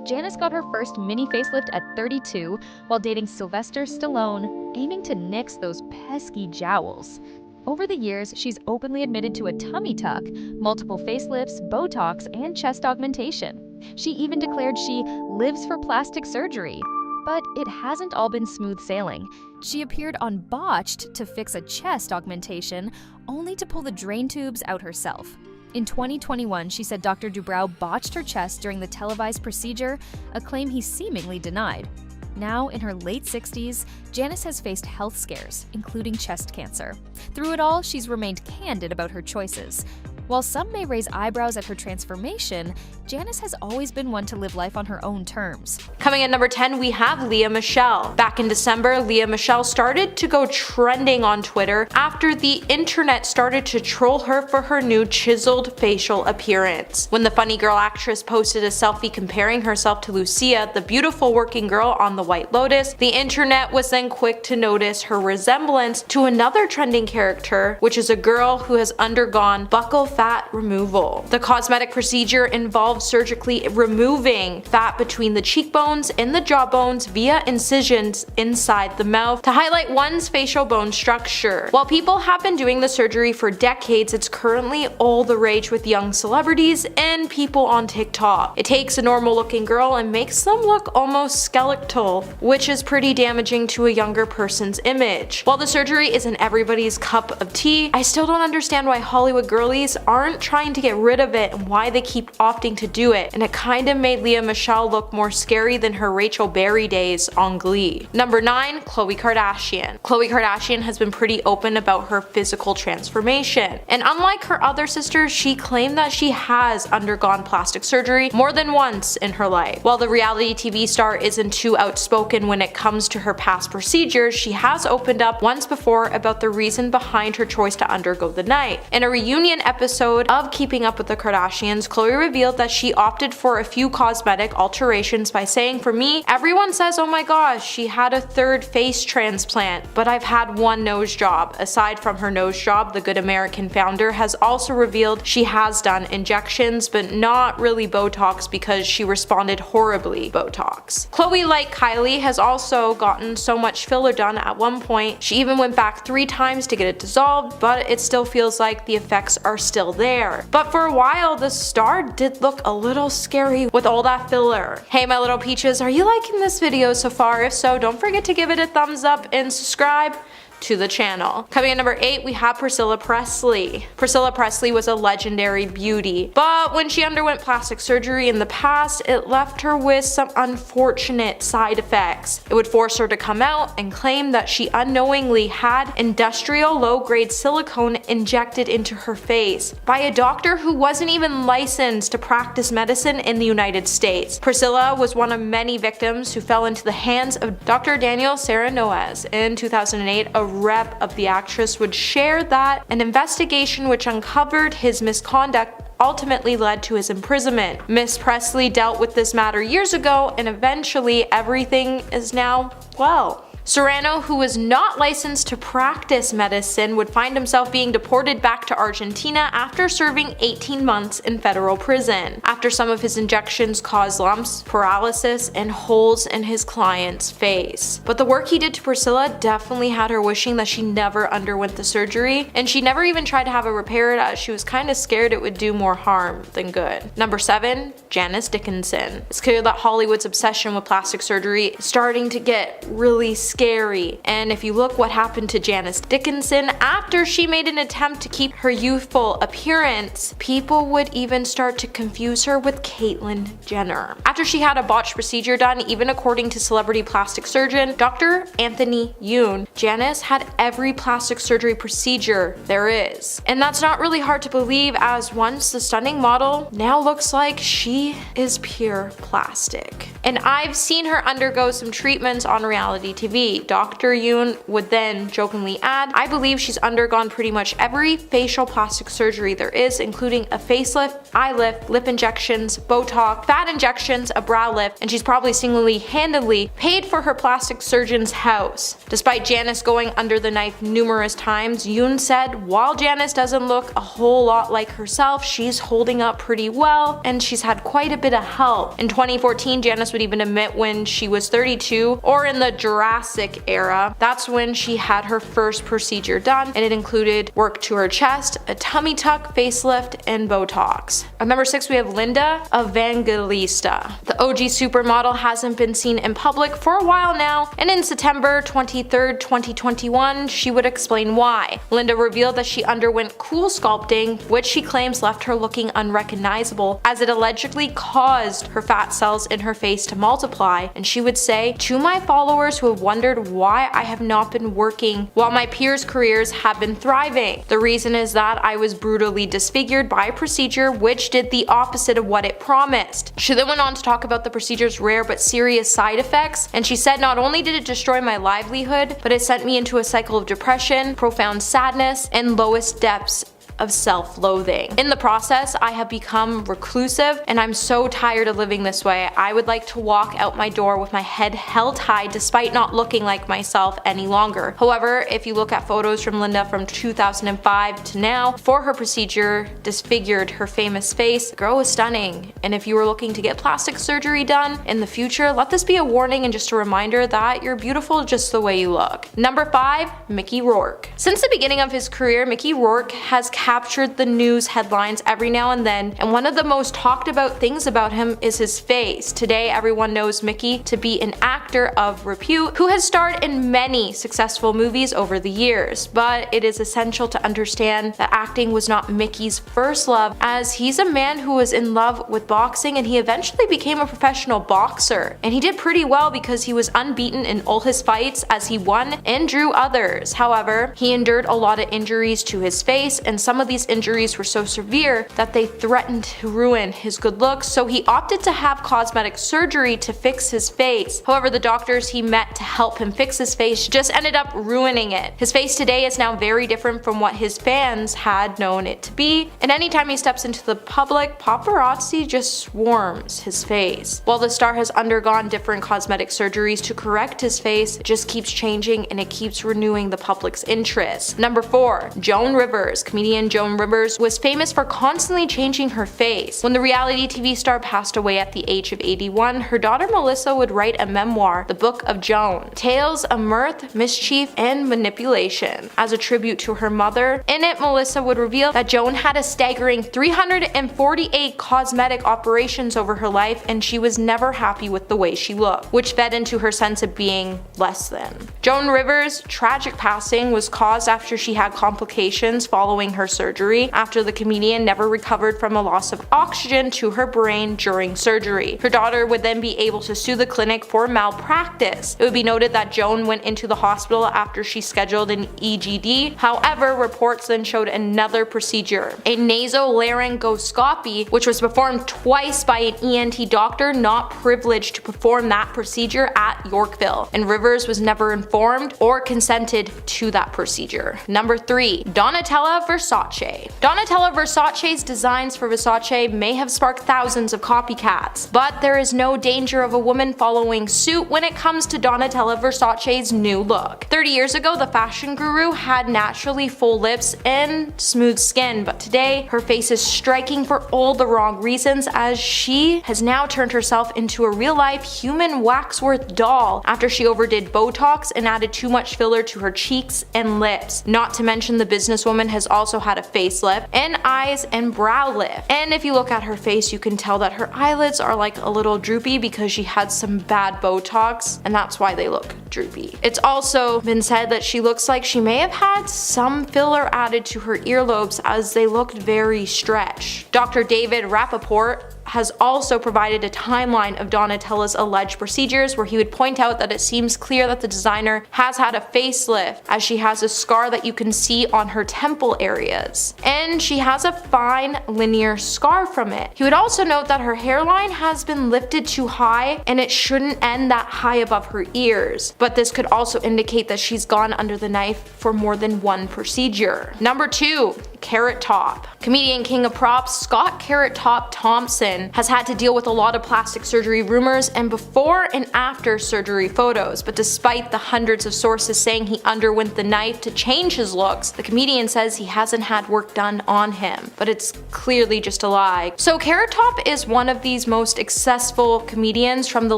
Janice got her first mini facelift at 32 while dating Sylvester Stallone, aiming to nix those pesky jowls. Over the years, she's openly admitted to a tummy tuck, multiple facelifts, Botox, and chest augmentation. She even declared she lives for plastic surgery. But it hasn't all been smooth sailing. She appeared on Botched to fix a chest augmentation, only to pull the drain tubes out herself. In 2021, she said Dr. Dubrow botched her chest during the televised procedure, a claim he seemingly denied. Now, in her late 60s, Janice has faced health scares, including chest cancer. Through it all, she's remained candid about her choices. While some may raise eyebrows at her transformation, Janice has always been one to live life on her own terms. Coming at number 10, we have Lea Michele. Back in December, Lea Michele started to go trending on Twitter after the internet started to troll her for her new chiseled facial appearance. When the funny girl actress posted a selfie comparing herself to Lucia, the beautiful working girl on The White Lotus, the internet was then quick to notice her resemblance to another trending character, which is a girl who has undergone buccal fat removal. The cosmetic procedure involves surgically removing fat between the cheekbones and the jawbones via incisions inside the mouth to highlight one's facial bone structure. While people have been doing the surgery for decades, it's currently all the rage with young celebrities and people on TikTok. It takes a normal looking girl and makes them look almost skeletal, which is pretty damaging to a younger person's image. While the surgery isn't everybody's cup of tea, I still don't understand why Hollywood girlies aren't trying to get rid of it and why they keep opting to do it, and it kinda made Lea Michele look more scary than her Rachel Berry days on Glee. Number 9, Khloe Kardashian. Khloe Kardashian has been pretty open about her physical transformation, and unlike her other sisters, she claimed that she has undergone plastic surgery more than once in her life. While the reality TV star isn't too outspoken when it comes to her past procedures, she has opened up once before about the reason behind her choice to undergo the knife. In a reunion episode episode of Keeping Up with the Kardashians, Khloe revealed that she opted for a few cosmetic alterations by saying, "For me, everyone says, oh my gosh, she had a third face transplant, but I've had one nose job." Aside from her nose job, the Good American founder has also revealed she has done injections, but not really Botox because she responded horribly Botox. Khloe, like Kylie, has also gotten so much filler done at one point. She even went back 3 times to get it dissolved, but it still feels like the effects are still there. But for a while, the star did look a little scary with all that filler. Hey my little peaches, are you liking this video so far? If so, don't forget to give it a thumbs up and subscribe to the channel. Coming at number 8, we have Priscilla Presley. Priscilla Presley was a legendary beauty, but when she underwent plastic surgery in the past, it left her with some unfortunate side effects. It would force her to come out and claim that she unknowingly had industrial low-grade silicone injected into her face by a doctor who wasn't even licensed to practice medicine in the United States. Priscilla was one of many victims who fell into the hands of Dr. Daniel Serranoez. In 2008, a rep of the actress would share that an investigation which uncovered his misconduct ultimately led to his imprisonment. Miss Presley dealt with this matter years ago, and eventually everything is now well. Serrano, who was not licensed to practice medicine, would find himself being deported back to Argentina after serving 18 months in federal prison, after some of his injections caused lumps, paralysis, and holes in his client's face. But the work he did to Priscilla definitely had her wishing that she never underwent the surgery, and she never even tried to have it repaired as she was kind of scared it would do more harm than good. Number 7, Janice Dickinson. It's clear that Hollywood's obsession with plastic surgery is starting to get really scary. And if you look what happened to Janice Dickinson after she made an attempt to keep her youthful appearance, people would even start to confuse her with Caitlyn Jenner. After she had a botched procedure done, even according to celebrity plastic surgeon Dr. Anthony Yoon, Janice had every plastic surgery procedure there is. And that's not really hard to believe, as once the stunning model now looks like she is pure plastic. And I've seen her undergo some treatments on reality TV. Dr. Yoon would then jokingly add, "I believe she's undergone pretty much every facial plastic surgery there is, including a facelift, eye lift, lip injections, Botox, fat injections, a brow lift, and she's probably single-handedly paid for her plastic surgeon's house." Despite Janice going under the knife numerous times, Yoon said, while Janice doesn't look a whole lot like herself, she's holding up pretty well, and she's had quite a bit of help. In 2014, Janice would even admit when she was 32, or in the Jurassic era, that's when she had her first procedure done, and it included work to her chest, a tummy tuck, facelift, and Botox. At number 6, we have Linda Evangelista. The OG supermodel hasn't been seen in public for a while now, and in September 23rd, 2021, she would explain why. Linda revealed that she underwent cool sculpting, which she claims left her looking unrecognizable, as it allegedly caused her fat cells in her face to multiply, and she would say, "To my followers who have wondered why I have not been working while my peers' careers have been thriving, the reason is that I was brutally disfigured by a procedure which did the opposite of what it promised." She then went on to talk about the procedure's rare but serious side effects, and she said, "Not only did it destroy my livelihood, but it sent me into a cycle of depression, profound sadness, and lowest depths of self-loathing. In the process, I have become reclusive, and I'm so tired of living this way. I would like to walk out my door with my head held high despite not looking like myself any longer." However, if you look at photos from Linda from 2005 to now, before her procedure disfigured her famous face, the girl was stunning. And if you were looking to get plastic surgery done in the future, let this be a warning and just a reminder that you're beautiful just the way you look. Number 5, Mickey Rourke. Since the beginning of his career, Mickey Rourke has captured the news headlines every now and then, and one of the most talked about things about him is his face. Today, everyone knows Mickey to be an actor of repute who has starred in many successful movies over the years, but it is essential to understand that acting was not Mickey's first love, as he's a man who was in love with boxing, and he eventually became a professional boxer. And he did pretty well because he was unbeaten in all his fights, as he won and drew others. However, he endured a lot of injuries to his face, and some some of these injuries were so severe that they threatened to ruin his good looks, so he opted to have cosmetic surgery to fix his face. However, the doctors he met to help him fix his face just ended up ruining it. His face today is now very different from what his fans had known it to be, and anytime he steps into the public, paparazzi just swarms his face. While the star has undergone different cosmetic surgeries to correct his face, it just keeps changing and it keeps renewing the public's interest. Number 4. Joan Rivers. Comedian Joan Rivers was famous for constantly changing her face. When the reality TV star passed away at the age of 81, her daughter Melissa would write a memoir, The Book of Joan, tales of mirth, mischief, and manipulation. As a tribute to her mother, in it Melissa would reveal that Joan had a staggering 348 cosmetic operations over her life, and she was never happy with the way she looked, which fed into her sense of being less than. Joan Rivers' tragic passing was caused after she had complications following her surgery, after the comedian never recovered from a loss of oxygen to her brain during surgery. Her daughter would then be able to sue the clinic for malpractice. It would be noted that Joan went into the hospital after she scheduled an EGD. However, reports then showed another procedure, a nasolaryngoscopy, which was performed twice by an ENT doctor not privileged to perform that procedure at Yorkville, and Rivers was never informed or consented to that procedure. Number 3. Donatella Versace. Donatella Versace's designs for Versace may have sparked thousands of copycats, but there is no danger of a woman following suit when it comes to Donatella Versace's new look. 30 years ago, the fashion guru had naturally full lips and smooth skin, but today her face is striking for all the wrong reasons, as she has now turned herself into a real-life human waxwork doll after she overdid Botox and added too much filler to her cheeks and lips. Not to mention, the businesswoman has also had a facelift and eyes and brow lift. And if you look at her face, you can tell that her eyelids are like a little droopy because she had some bad Botox, and that's why they look droopy. It's also been said that she looks like she may have had some filler added to her earlobes, as they looked very stretched. Dr. David Rappaport has also provided a timeline of Donatella's alleged procedures, where he would point out that it seems clear that the designer has had a facelift, as she has a scar that you can see on her temple areas, and she has a fine linear scar from it. He would also note that her hairline has been lifted too high and it shouldn't end that high above her ears, but this could also indicate that she's gone under the knife for more than one procedure. Number 2. Carrot Top. Comedian king of props Scott Carrot Top Thompson has had to deal with a lot of plastic surgery rumors and before and after surgery photos, but despite the hundreds of sources saying he underwent the knife to change his looks, the comedian says he hasn't had work done on him, but it's clearly just a lie. So Carrot Top is one of these most successful comedians from the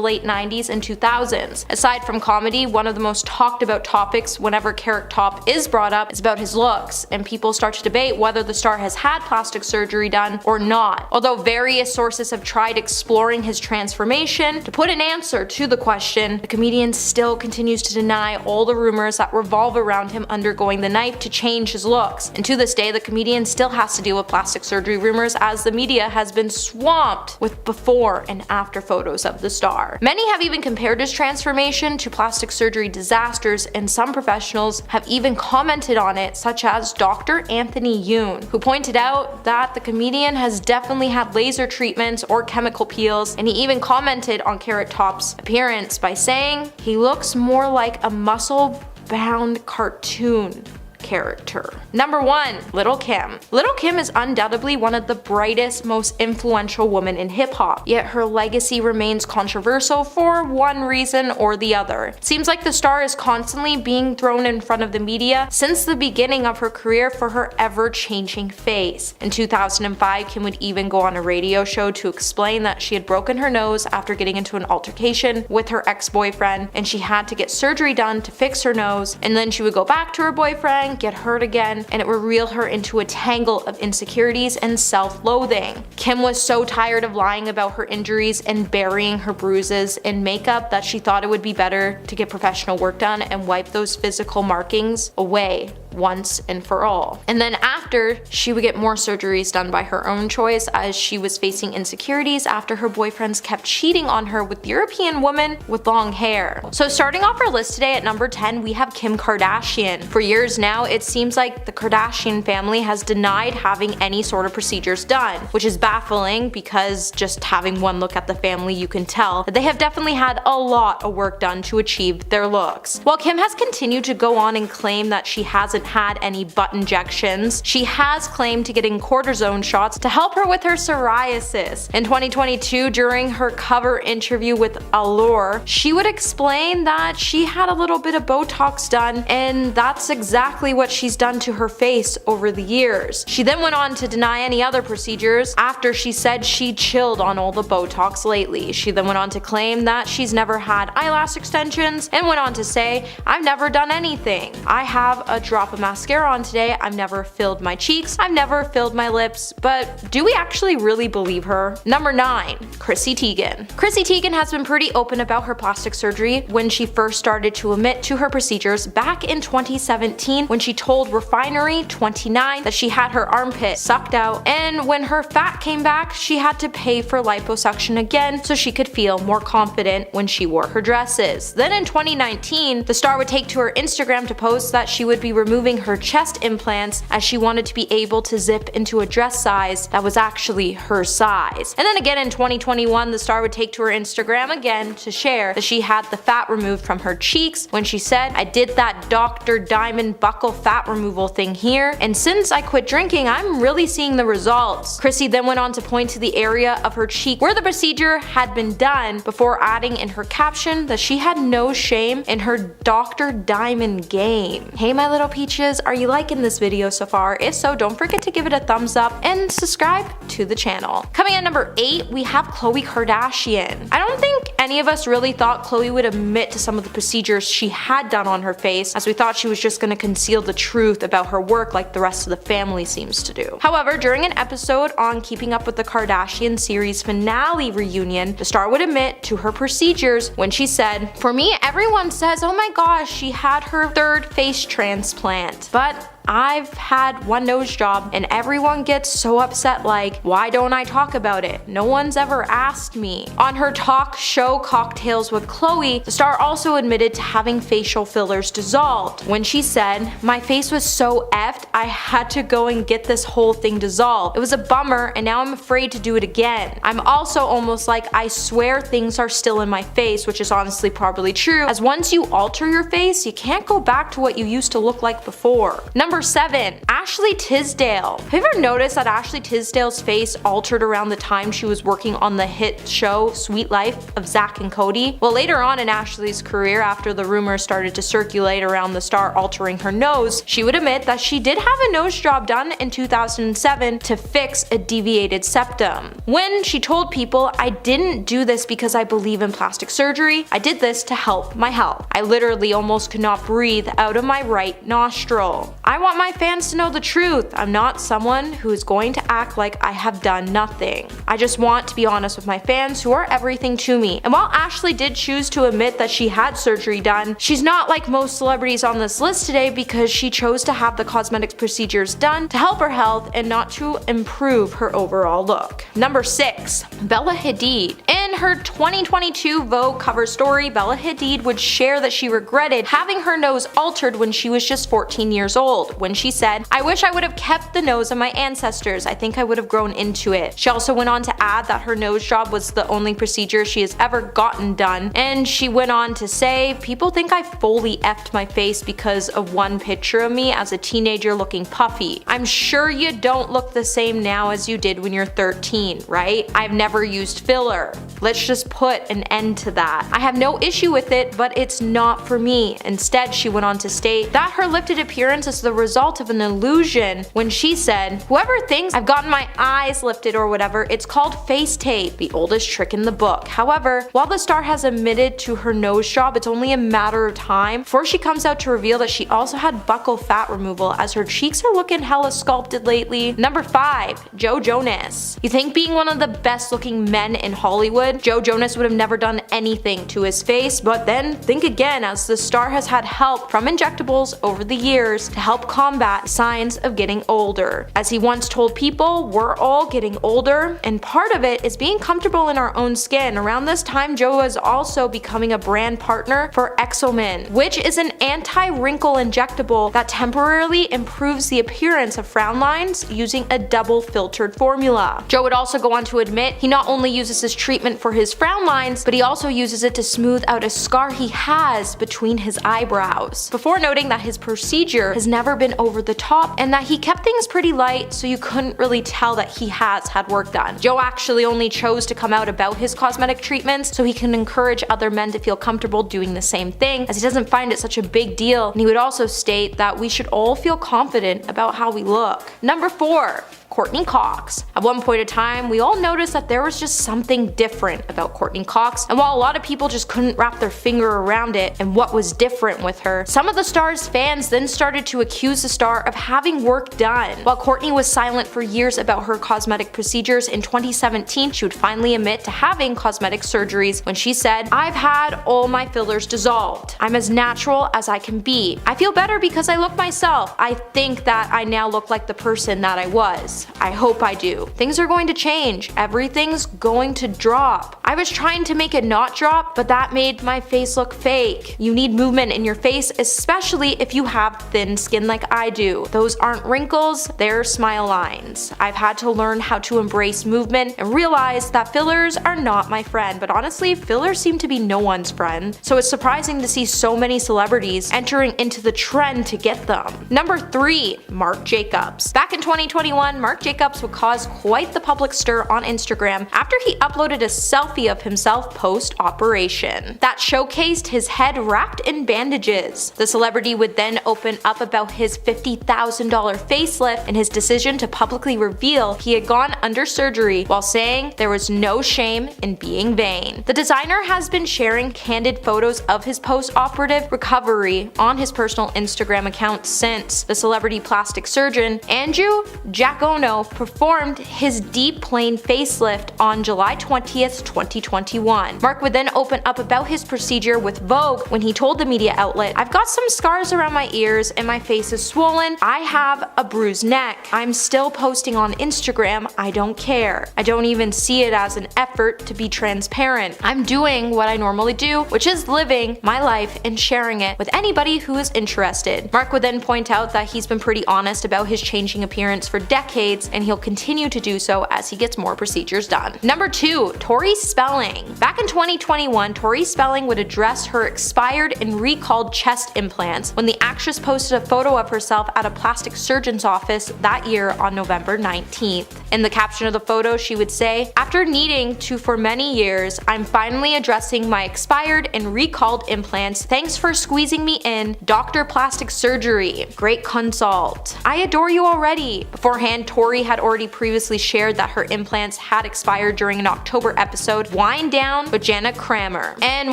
late 90s and 2000s. Aside from comedy, one of the most talked about topics whenever Carrot Top is brought up is about his looks, and people start to debate whether the star has had plastic surgery done or not. Although various sources have tried exploring his transformation to put an answer to the question, the comedian still continues to deny all the rumors that revolve around him undergoing the knife to change his looks. And to this day, the comedian still has to deal with plastic surgery rumors, as the media has been swamped with before and after photos of the star. Many have even compared his transformation to plastic surgery disasters, and some professionals have even commented on it, such as Dr. Anthony Yoon, who pointed out that the comedian has definitely had laser treatments or chemical peels, and he even commented on Carrot Top's appearance by saying he looks more like a muscle-bound cartoon character. Number 1. Lil' Kim. Lil' Kim is undoubtedly one of the brightest, most influential women in hip-hop, yet her legacy remains controversial for one reason or the other. It seems like the star is constantly being thrown in front of the media since the beginning of her career for her ever-changing face. In 2005, Kim would even go on a radio show to explain that she had broken her nose after getting into an altercation with her ex-boyfriend, and she had to get surgery done to fix her nose, and then she would go back to her boyfriend, get hurt again, and it would reel her into a tangle of insecurities and self-loathing. Kim was so tired of lying about her injuries and burying her bruises in makeup that she thought it would be better to get professional work done and wipe those physical markings away once and for all. And then after, she would get more surgeries done by her own choice as she was facing insecurities after her boyfriends kept cheating on her with European women with long hair. So starting off our list today at number 10, we have Kim Kardashian. For years now, it seems like the Kardashian family has denied having any sort of procedures done, which is baffling because just having one look at the family, you can tell that they have definitely had a lot of work done to achieve their looks. While Kim has continued to go on and claim that she hasn't had any butt injections, she has claimed to getting cortisone shots to help her with her psoriasis. In 2022, during her cover interview with Allure, she would explain that she had a little bit of Botox done, and that's exactly what she's done to her face over the years. She then went on to deny any other procedures after she said she chilled on all the Botox lately. She then went on to claim that she's never had eyelash extensions and went on to say, "I've never done anything. I have a drop of mascara on today. I've never filled my cheeks. I've never filled my lips." But do we actually really believe her? Number 9, Chrissy Teigen. Chrissy Teigen has been pretty open about her plastic surgery when she first started to admit to her procedures back in 2017 when she told Refinery 29 that she had her armpit sucked out, and when her fat came back, she had to pay for liposuction again so she could feel more confident when she wore her dresses. Then in 2019, the star would take to her Instagram to post that she would be removing her chest implants as she wanted to be able to zip into a dress size that was actually her size. And then again in 2021, the star would take to her Instagram again to share that she had the fat removed from her cheeks when she said, "I did that Dr. Diamond buccal fat removal thing here, and since I quit drinking, I'm really seeing the results." Chrissy then went on to point to the area of her cheek where the procedure had been done before adding in her caption that she had no shame in her Dr. Diamond game. Hey my little peaches, are you liking this video so far? If so, don't forget to give it a thumbs up and subscribe to the channel. Coming at number 8, we have Khloe Kardashian. I don't think any of us really thought Khloe would admit to some of the procedures she had done on her face, as we thought she was just going to conceal the truth about her work like the rest of the family seems to do. However, during an episode on Keeping Up with the Kardashians series finale reunion, the star would admit to her procedures when she said, "For me, everyone says, oh my gosh, she had her 3rd face transplant. But I've had one nose job and everyone gets so upset like, why don't I talk about it? No one's ever asked me." On her talk show Cocktails with Khloe, the star also admitted to having facial fillers dissolved when she said, "My face was so effed, I had to go and get this whole thing dissolved. It was a bummer and now I'm afraid to do it again. I'm also almost like I swear things are still in my face," which is honestly probably true, as once you alter your face, you can't go back to what you used to look like before. Number 7, Ashley Tisdale. Have you ever noticed that Ashley Tisdale's face altered around the time she was working on the hit show Sweet Life of Zack and Cody? Well, later on in Ashley's career, after the rumors started to circulate around the star altering her nose, she would admit that she did have a nose job done in 2007 to fix a deviated septum. When she told people, "I didn't do this because I believe in plastic surgery, I did this to help my health. I literally almost could not breathe out of my right nostril. I want my fans to know the truth. I'm not someone who is going to act like I have done nothing. I just want to be honest with my fans who are everything to me." And while Ashley did choose to admit that she had surgery done, she's not like most celebrities on this list today because she chose to have the cosmetics procedures done to help her health and not to improve her overall look. Number 6, Bella Hadid. In her 2022 Vogue cover story, Bella Hadid would share that she regretted having her nose altered when she was just 14 years old, when she said, "I wish I would have kept the nose of my ancestors. I think I would have grown into it." She also went on to add that her nose job was the only procedure she has ever gotten done, and she went on to say, "People think I fully effed my face because of one picture of me as a teenager looking puffy. I'm sure you don't look the same now as you did when you're 13, right? I've never used filler. Let's just put an end to that. I have no issue with it, but it's not for me." Instead, she went on to state that her lifted appearance is the result of an illusion when she said, "Whoever thinks I've gotten my eyes lifted or whatever, it's called face tape, the oldest trick in the book." However, while the star has admitted to her nose job, it's only a matter of time before she comes out to reveal that she also had buccal fat removal, as her cheeks are looking hella sculpted lately. Number 5, Joe Jonas. You think being one of the best looking men in Hollywood would, Joe Jonas would have never done anything to his face. But then think again, as the star has had help from injectables over the years to help combat signs of getting older. As he once told people, we're all getting older, and part of it is being comfortable in our own skin. Around this time, Joe was also becoming a brand partner for Exomin, which is an anti-wrinkle injectable that temporarily improves the appearance of frown lines using a double filtered formula. Joe would also go on to admit he not only uses this treatment for his frown lines, but he also uses it to smooth out a scar he has between his eyebrows, before noting that his procedure has never been over the top and that he kept things pretty light so you couldn't really tell that he has had work done. Joe actually only chose to come out about his cosmetic treatments so he can encourage other men to feel comfortable doing the same thing, as he doesn't find it such a big deal, and he would also state that we should all feel confident about how we look. Number 4. Courtney Cox. At one point in time, we all noticed that there was just something different about Courtney Cox, and while a lot of people just couldn't wrap their finger around it and what was different with her, some of the star's fans then started to accuse the star of having work done. While Courtney was silent for years about her cosmetic procedures, in 2017 she would finally admit to having cosmetic surgeries when she said, "I've had all my fillers dissolved. I'm as natural as I can be. I feel better because I look myself. I think that I now look like the person that I was. I hope I do. Things are going to change. Everything's going to drop. I was trying to make it not drop, but that made my face look fake. You need movement in your face, especially if you have thin skin like I do. Those aren't wrinkles, they're smile lines. I've had to learn how to embrace movement and realize that fillers are not my friend." But honestly, fillers seem to be no one's friend, so it's surprising to see so many celebrities entering into the trend to get them. Number 3. Marc Jacobs. Back in 2021, Marc Jacobs would cause quite the public stir on Instagram after he uploaded a selfie of himself post-operation that showcased his head wrapped in bandages. The celebrity would then open up about his $50,000 facelift and his decision to publicly reveal he had gone under surgery, while saying there was no shame in being vain. The designer has been sharing candid photos of his post-operative recovery on his personal Instagram account since. The celebrity plastic surgeon Andrew Giacono performed his deep plane facelift on July 20th, 2021. Marc would then open up about his procedure with Vogue when he told the media outlet, "I've got some scars around my ears and my face is swollen. I have a bruised neck. I'm still posting on Instagram. I don't care. I don't even see it as an effort to be transparent. I'm doing what I normally do, which is living my life and sharing it with anybody who is interested." Marc would then point out that he's been pretty honest about his changing appearance for decades, and he'll continue to do so as he gets more procedures done. Number 2. Tori Spelling. Back in 2021, Tori Spelling would address her expired and recalled chest implants when the actress posted a photo of herself at a plastic surgeon's office that year on November 19th. In the caption of the photo, she would say, "After needing to for many years, I'm finally addressing my expired and recalled implants. Thanks for squeezing me in. Dr. Plastic Surgery. Great consult. I adore you already." Beforehand, Tori had already previously shared that her implants had expired during an October episode, Wind Down with Janet Kramer. And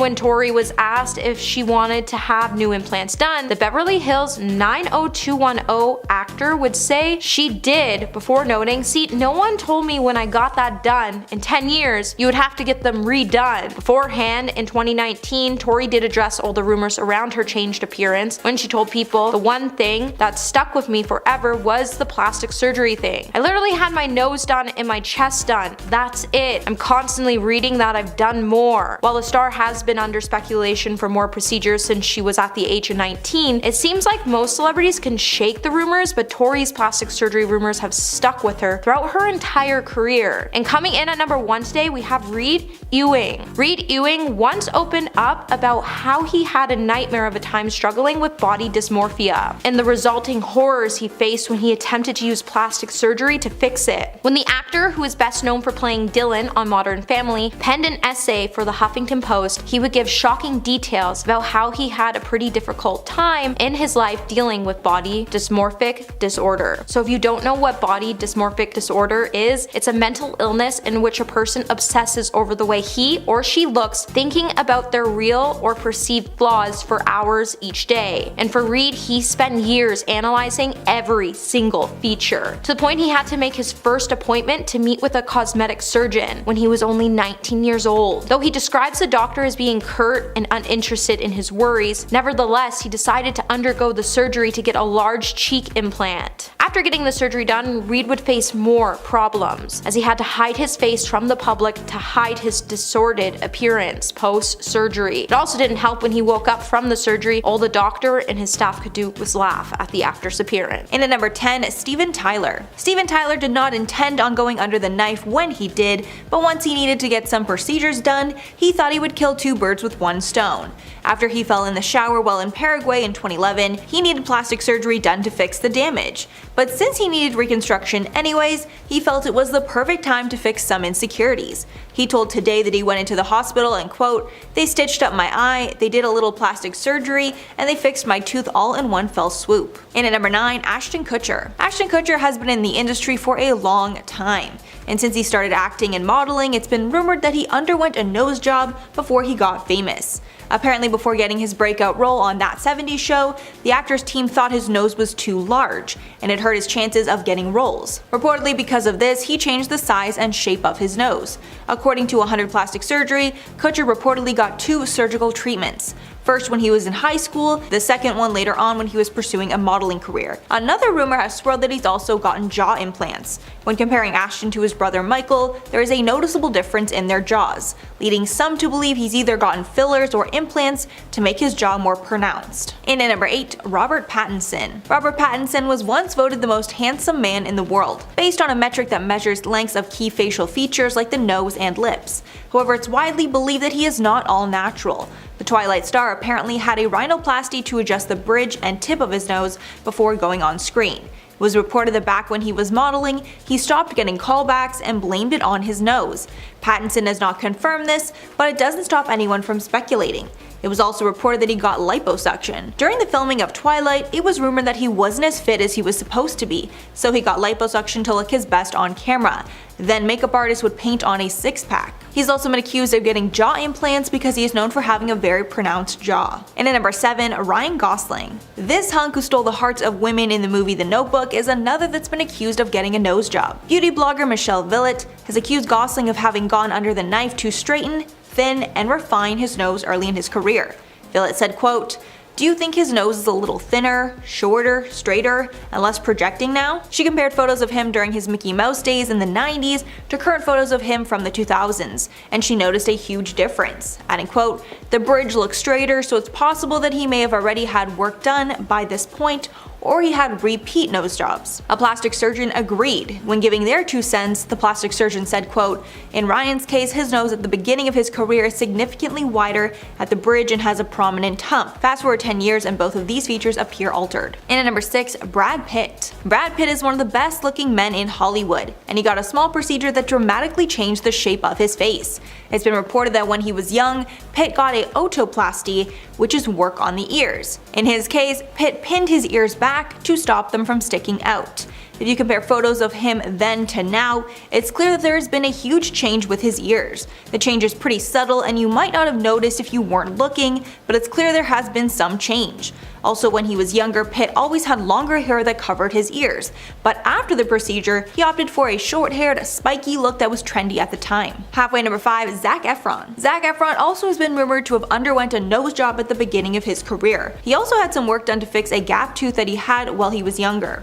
when Tori was asked if she wanted to have new implants done, the Beverly Hills 90210 actor would say she did, before noting, "See, no one told me when I got that done. In 10 years, you would have to get them redone." Beforehand, in 2019, Tori did address all the rumors around her changed appearance when she told people, "The one thing that stuck with me forever was the plastic surgery thing. I literally had my nose done and my chest done. That's it. I'm constantly reading that I've done more." While the star has been under speculation for more procedures since she was at the age of 19, it seems like most celebrities can shake the rumors, but Tori's plastic surgery rumors have stuck with her throughout her entire career. And coming in at number 1 today, we have Reed Ewing. Reed Ewing once opened up about how he had a nightmare of a time struggling with body dysmorphia and the resulting horrors he faced when he attempted to use plastic surgery to fix it. When the actor, who is best known for playing Dylan on Modern Family, penned an essay for the Huffington Post, he would give shocking details about how he had a pretty difficult time in his life dealing with body dysmorphic disorder. So if you don't know what body dysmorphic disorder is, it's a mental illness in which a person obsesses over the way he or she looks, thinking about their real or perceived flaws for hours each day. And for Reed, he spent years analyzing every single feature, to the point he had to make his first first appointment to meet with a cosmetic surgeon when he was only 19 years old. Though he describes the doctor as being curt and uninterested in his worries, nevertheless, he decided to undergo the surgery to get a large cheek implant. After getting the surgery done, Reed would face more problems, as he had to hide his face from the public to hide his disordered appearance post-surgery. It also didn't help when he woke up from the surgery, all the doctor and his staff could do was laugh at the actor's appearance. In at number 10, Steven Tyler. Steven Tyler did not intend on going under the knife when he did, but once he needed to get some procedures done, he thought he would kill two birds with one stone. After he fell in the shower while in Paraguay in 2011, he needed plastic surgery done to fix the damage. But since he needed reconstruction anyways, he felt it was the perfect time to fix some insecurities. He told Today that he went into the hospital and quote, "They stitched up my eye, they did a little plastic surgery, and they fixed my tooth all in one fell swoop." In at number 9, Ashton Kutcher. Ashton Kutcher has been in the industry for a long time, and since he started acting and modeling, it's been rumored that he underwent a nose job before he got famous. Apparently before getting his breakout role on That 70s Show, the actor's team thought his nose was too large, and it hurt his chances of getting roles. Reportedly because of this, he changed the size and shape of his nose. According to 100 Plastic Surgery, Kutcher reportedly got 2 surgical treatments. First when he was in high school, the second one later on when he was pursuing a modeling career. Another rumor has swirled that he's also gotten jaw implants. When comparing Ashton to his brother Michael, there is a noticeable difference in their jaws, leading some to believe he's either gotten fillers or implants to make his jaw more pronounced. In at number 8, Robert Pattinson. Robert Pattinson was once voted the most handsome man in the world, based on a metric that measures lengths of key facial features like the nose and lips. However, it's widely believed that he is not all natural. The Twilight star apparently had a rhinoplasty to adjust the bridge and tip of his nose before going on screen. It was reported that back when he was modeling, he stopped getting callbacks and blamed it on his nose. Pattinson has not confirmed this, but it doesn't stop anyone from speculating. It was also reported that he got liposuction. During the filming of Twilight, it was rumored that he wasn't as fit as he was supposed to be, so he got liposuction to look his best on camera. Then makeup artists would paint on a six-pack. He's also been accused of getting jaw implants because he is known for having a very pronounced jaw. And at number 7, Ryan Gosling. This hunk who stole the hearts of women in the movie The Notebook is another that's been accused of getting a nose job. Beauty blogger Michelle Villett has accused Gosling of having gone under the knife to straighten, thin, and refine his nose early in his career. Villett said, quote, "Do you think his nose is a little thinner, shorter, straighter, and less projecting now?" She compared photos of him during his Mickey Mouse days in the 90s to current photos of him from the 2000s, and she noticed a huge difference, adding, quote, "The bridge looks straighter, so it's possible that he may have already had work done by this point, or he had repeat nose jobs." A plastic surgeon agreed. When giving their 2 cents, the plastic surgeon said, quote, "In Ryan's case, his nose at the beginning of his career is significantly wider at the bridge and has a prominent hump. Fast forward 10 years and both of these features appear altered." And at number 6, Brad Pitt. Brad Pitt is one of the best looking men in Hollywood, and he got a small procedure that dramatically changed the shape of his face. It's been reported that when he was young, Pitt got a otoplasty, which is work on the ears. In his case, Pitt pinned his ears back to stop them from sticking out. If you compare photos of him then to now, it's clear that there has been a huge change with his ears. The change is pretty subtle and you might not have noticed if you weren't looking, but it's clear there has been some change. Also, when he was younger, Pitt always had longer hair that covered his ears, but after the procedure, he opted for a short-haired, spiky look that was trendy at the time. Halfway number 5, Zac Efron. Zac Efron also has been rumored to have underwent a nose job at the beginning of his career. He also had some work done to fix a gap tooth that he had while he was younger.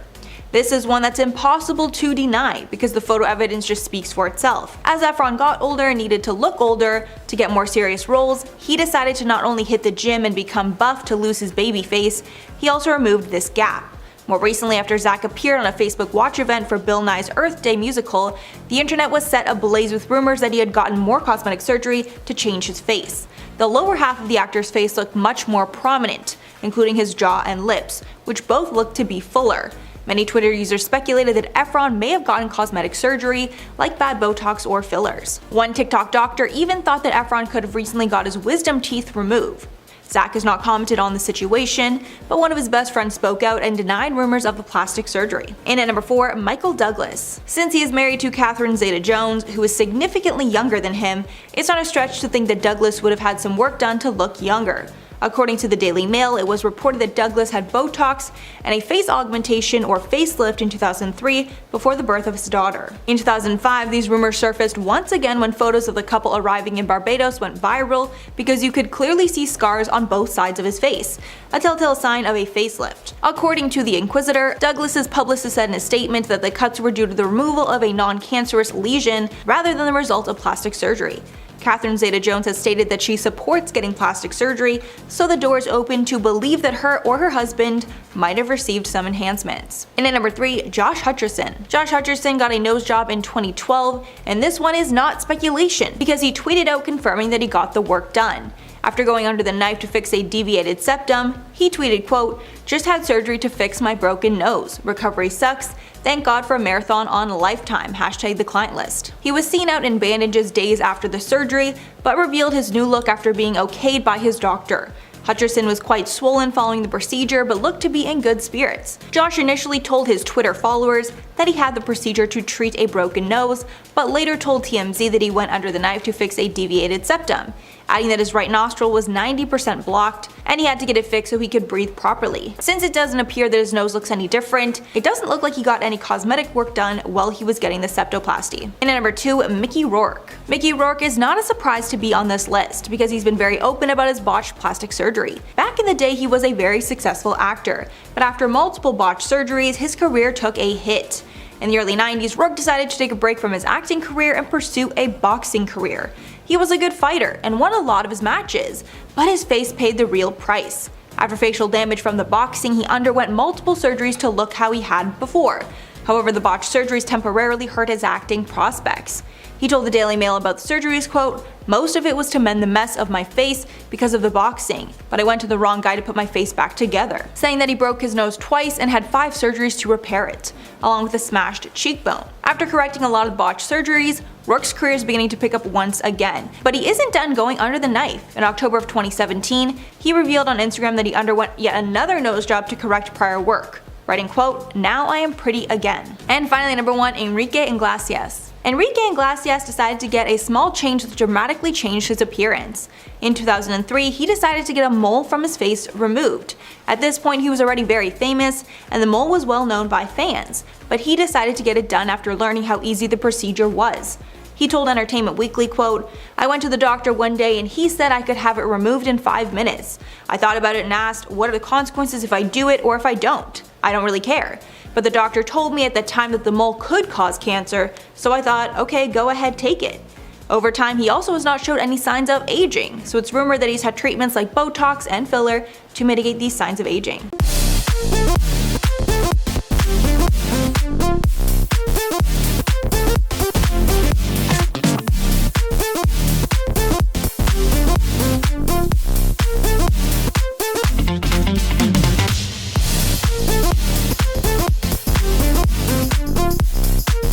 This is one that's impossible to deny because the photo evidence just speaks for itself. As Efron got older and needed to look older to get more serious roles, he decided to not only hit the gym and become buff to lose his baby face, he also removed this gap. More recently, after Zac appeared on a Facebook Watch event for Bill Nye's Earth Day musical, the internet was set ablaze with rumors that he had gotten more cosmetic surgery to change his face. The lower half of the actor's face looked much more prominent, including his jaw and lips, which both looked to be fuller. Many Twitter users speculated that Efron may have gotten cosmetic surgery, like bad Botox or fillers. One TikTok doctor even thought that Efron could have recently got his wisdom teeth removed. Zac has not commented on the situation, but one of his best friends spoke out and denied rumors of the plastic surgery. And at number 4, Michael Douglas. Since he is married to Catherine Zeta-Jones, who is significantly younger than him, it's not a stretch to think that Douglas would have had some work done to look younger. According to the Daily Mail, it was reported that Douglas had Botox and a face augmentation or facelift in 2003 before the birth of his daughter. In 2005, these rumors surfaced once again when photos of the couple arriving in Barbados went viral because you could clearly see scars on both sides of his face, a telltale sign of a facelift. According to the Inquisitor, Douglas's publicist said in a statement that the cuts were due to the removal of a non-cancerous lesion rather than the result of plastic surgery. Catherine Zeta-Jones has stated that she supports getting plastic surgery, so the door is open to believe that her or her husband might have received some enhancements. And at number 3, Josh Hutcherson. Josh Hutcherson got a nose job in 2012, and this one is not speculation because he tweeted out confirming that he got the work done. After going under the knife to fix a deviated septum, he tweeted, quote, "Just had surgery to fix my broken nose. Recovery sucks. Thank God for a marathon on Lifetime. Hashtag the client list." He was seen out in bandages days after the surgery, but revealed his new look after being okayed by his doctor. Hutcherson was quite swollen following the procedure but looked to be in good spirits. Josh initially told his Twitter followers that he had the procedure to treat a broken nose, but later told TMZ that he went under the knife to fix a deviated septum, adding that his right nostril was 90% blocked and he had to get it fixed so he could breathe properly. Since it doesn't appear that his nose looks any different, it doesn't look like he got any cosmetic work done while he was getting the septoplasty. And at number 2, Mickey Rourke. Mickey Rourke is not a surprise to be on this list because he's been very open about his botched plastic surgery. Back in the day, he was a very successful actor, but after multiple botched surgeries, his career took a hit. In the early 90s, Rourke decided to take a break from his acting career and pursue a boxing career. He was a good fighter and won a lot of his matches, but his face paid the real price. After facial damage from the boxing, he underwent multiple surgeries to look how he had before. However, the botched surgeries temporarily hurt his acting prospects. He told the Daily Mail about the surgeries, quote, "Most of it was to mend the mess of my face because of the boxing, but I went to the wrong guy to put my face back together," saying that he broke his nose twice and had 5 surgeries to repair it, along with a smashed cheekbone. After correcting a lot of botched surgeries, Rourke's career is beginning to pick up once again, but he isn't done going under the knife. In October of 2017, he revealed on Instagram that he underwent yet another nose job to correct prior work, writing, quote, "Now I am pretty again." And finally, number 1, Enrique Iglesias. Enrique Iglesias decided to get a small change that dramatically changed his appearance. In 2003, he decided to get a mole from his face removed. At this point, he was already very famous, and the mole was well known by fans, but he decided to get it done after learning how easy the procedure was. He told Entertainment Weekly, quote, "I went to the doctor one day and he said I could have it removed in 5 minutes. I thought about it and asked, what are the consequences if I do it or if I don't? I don't really care. But the doctor told me at the time that the mole could cause cancer, so I thought, okay, go ahead, take it." Over time, he also has not showed any signs of aging, so it's rumored that he's had treatments like Botox and filler to mitigate these signs of aging.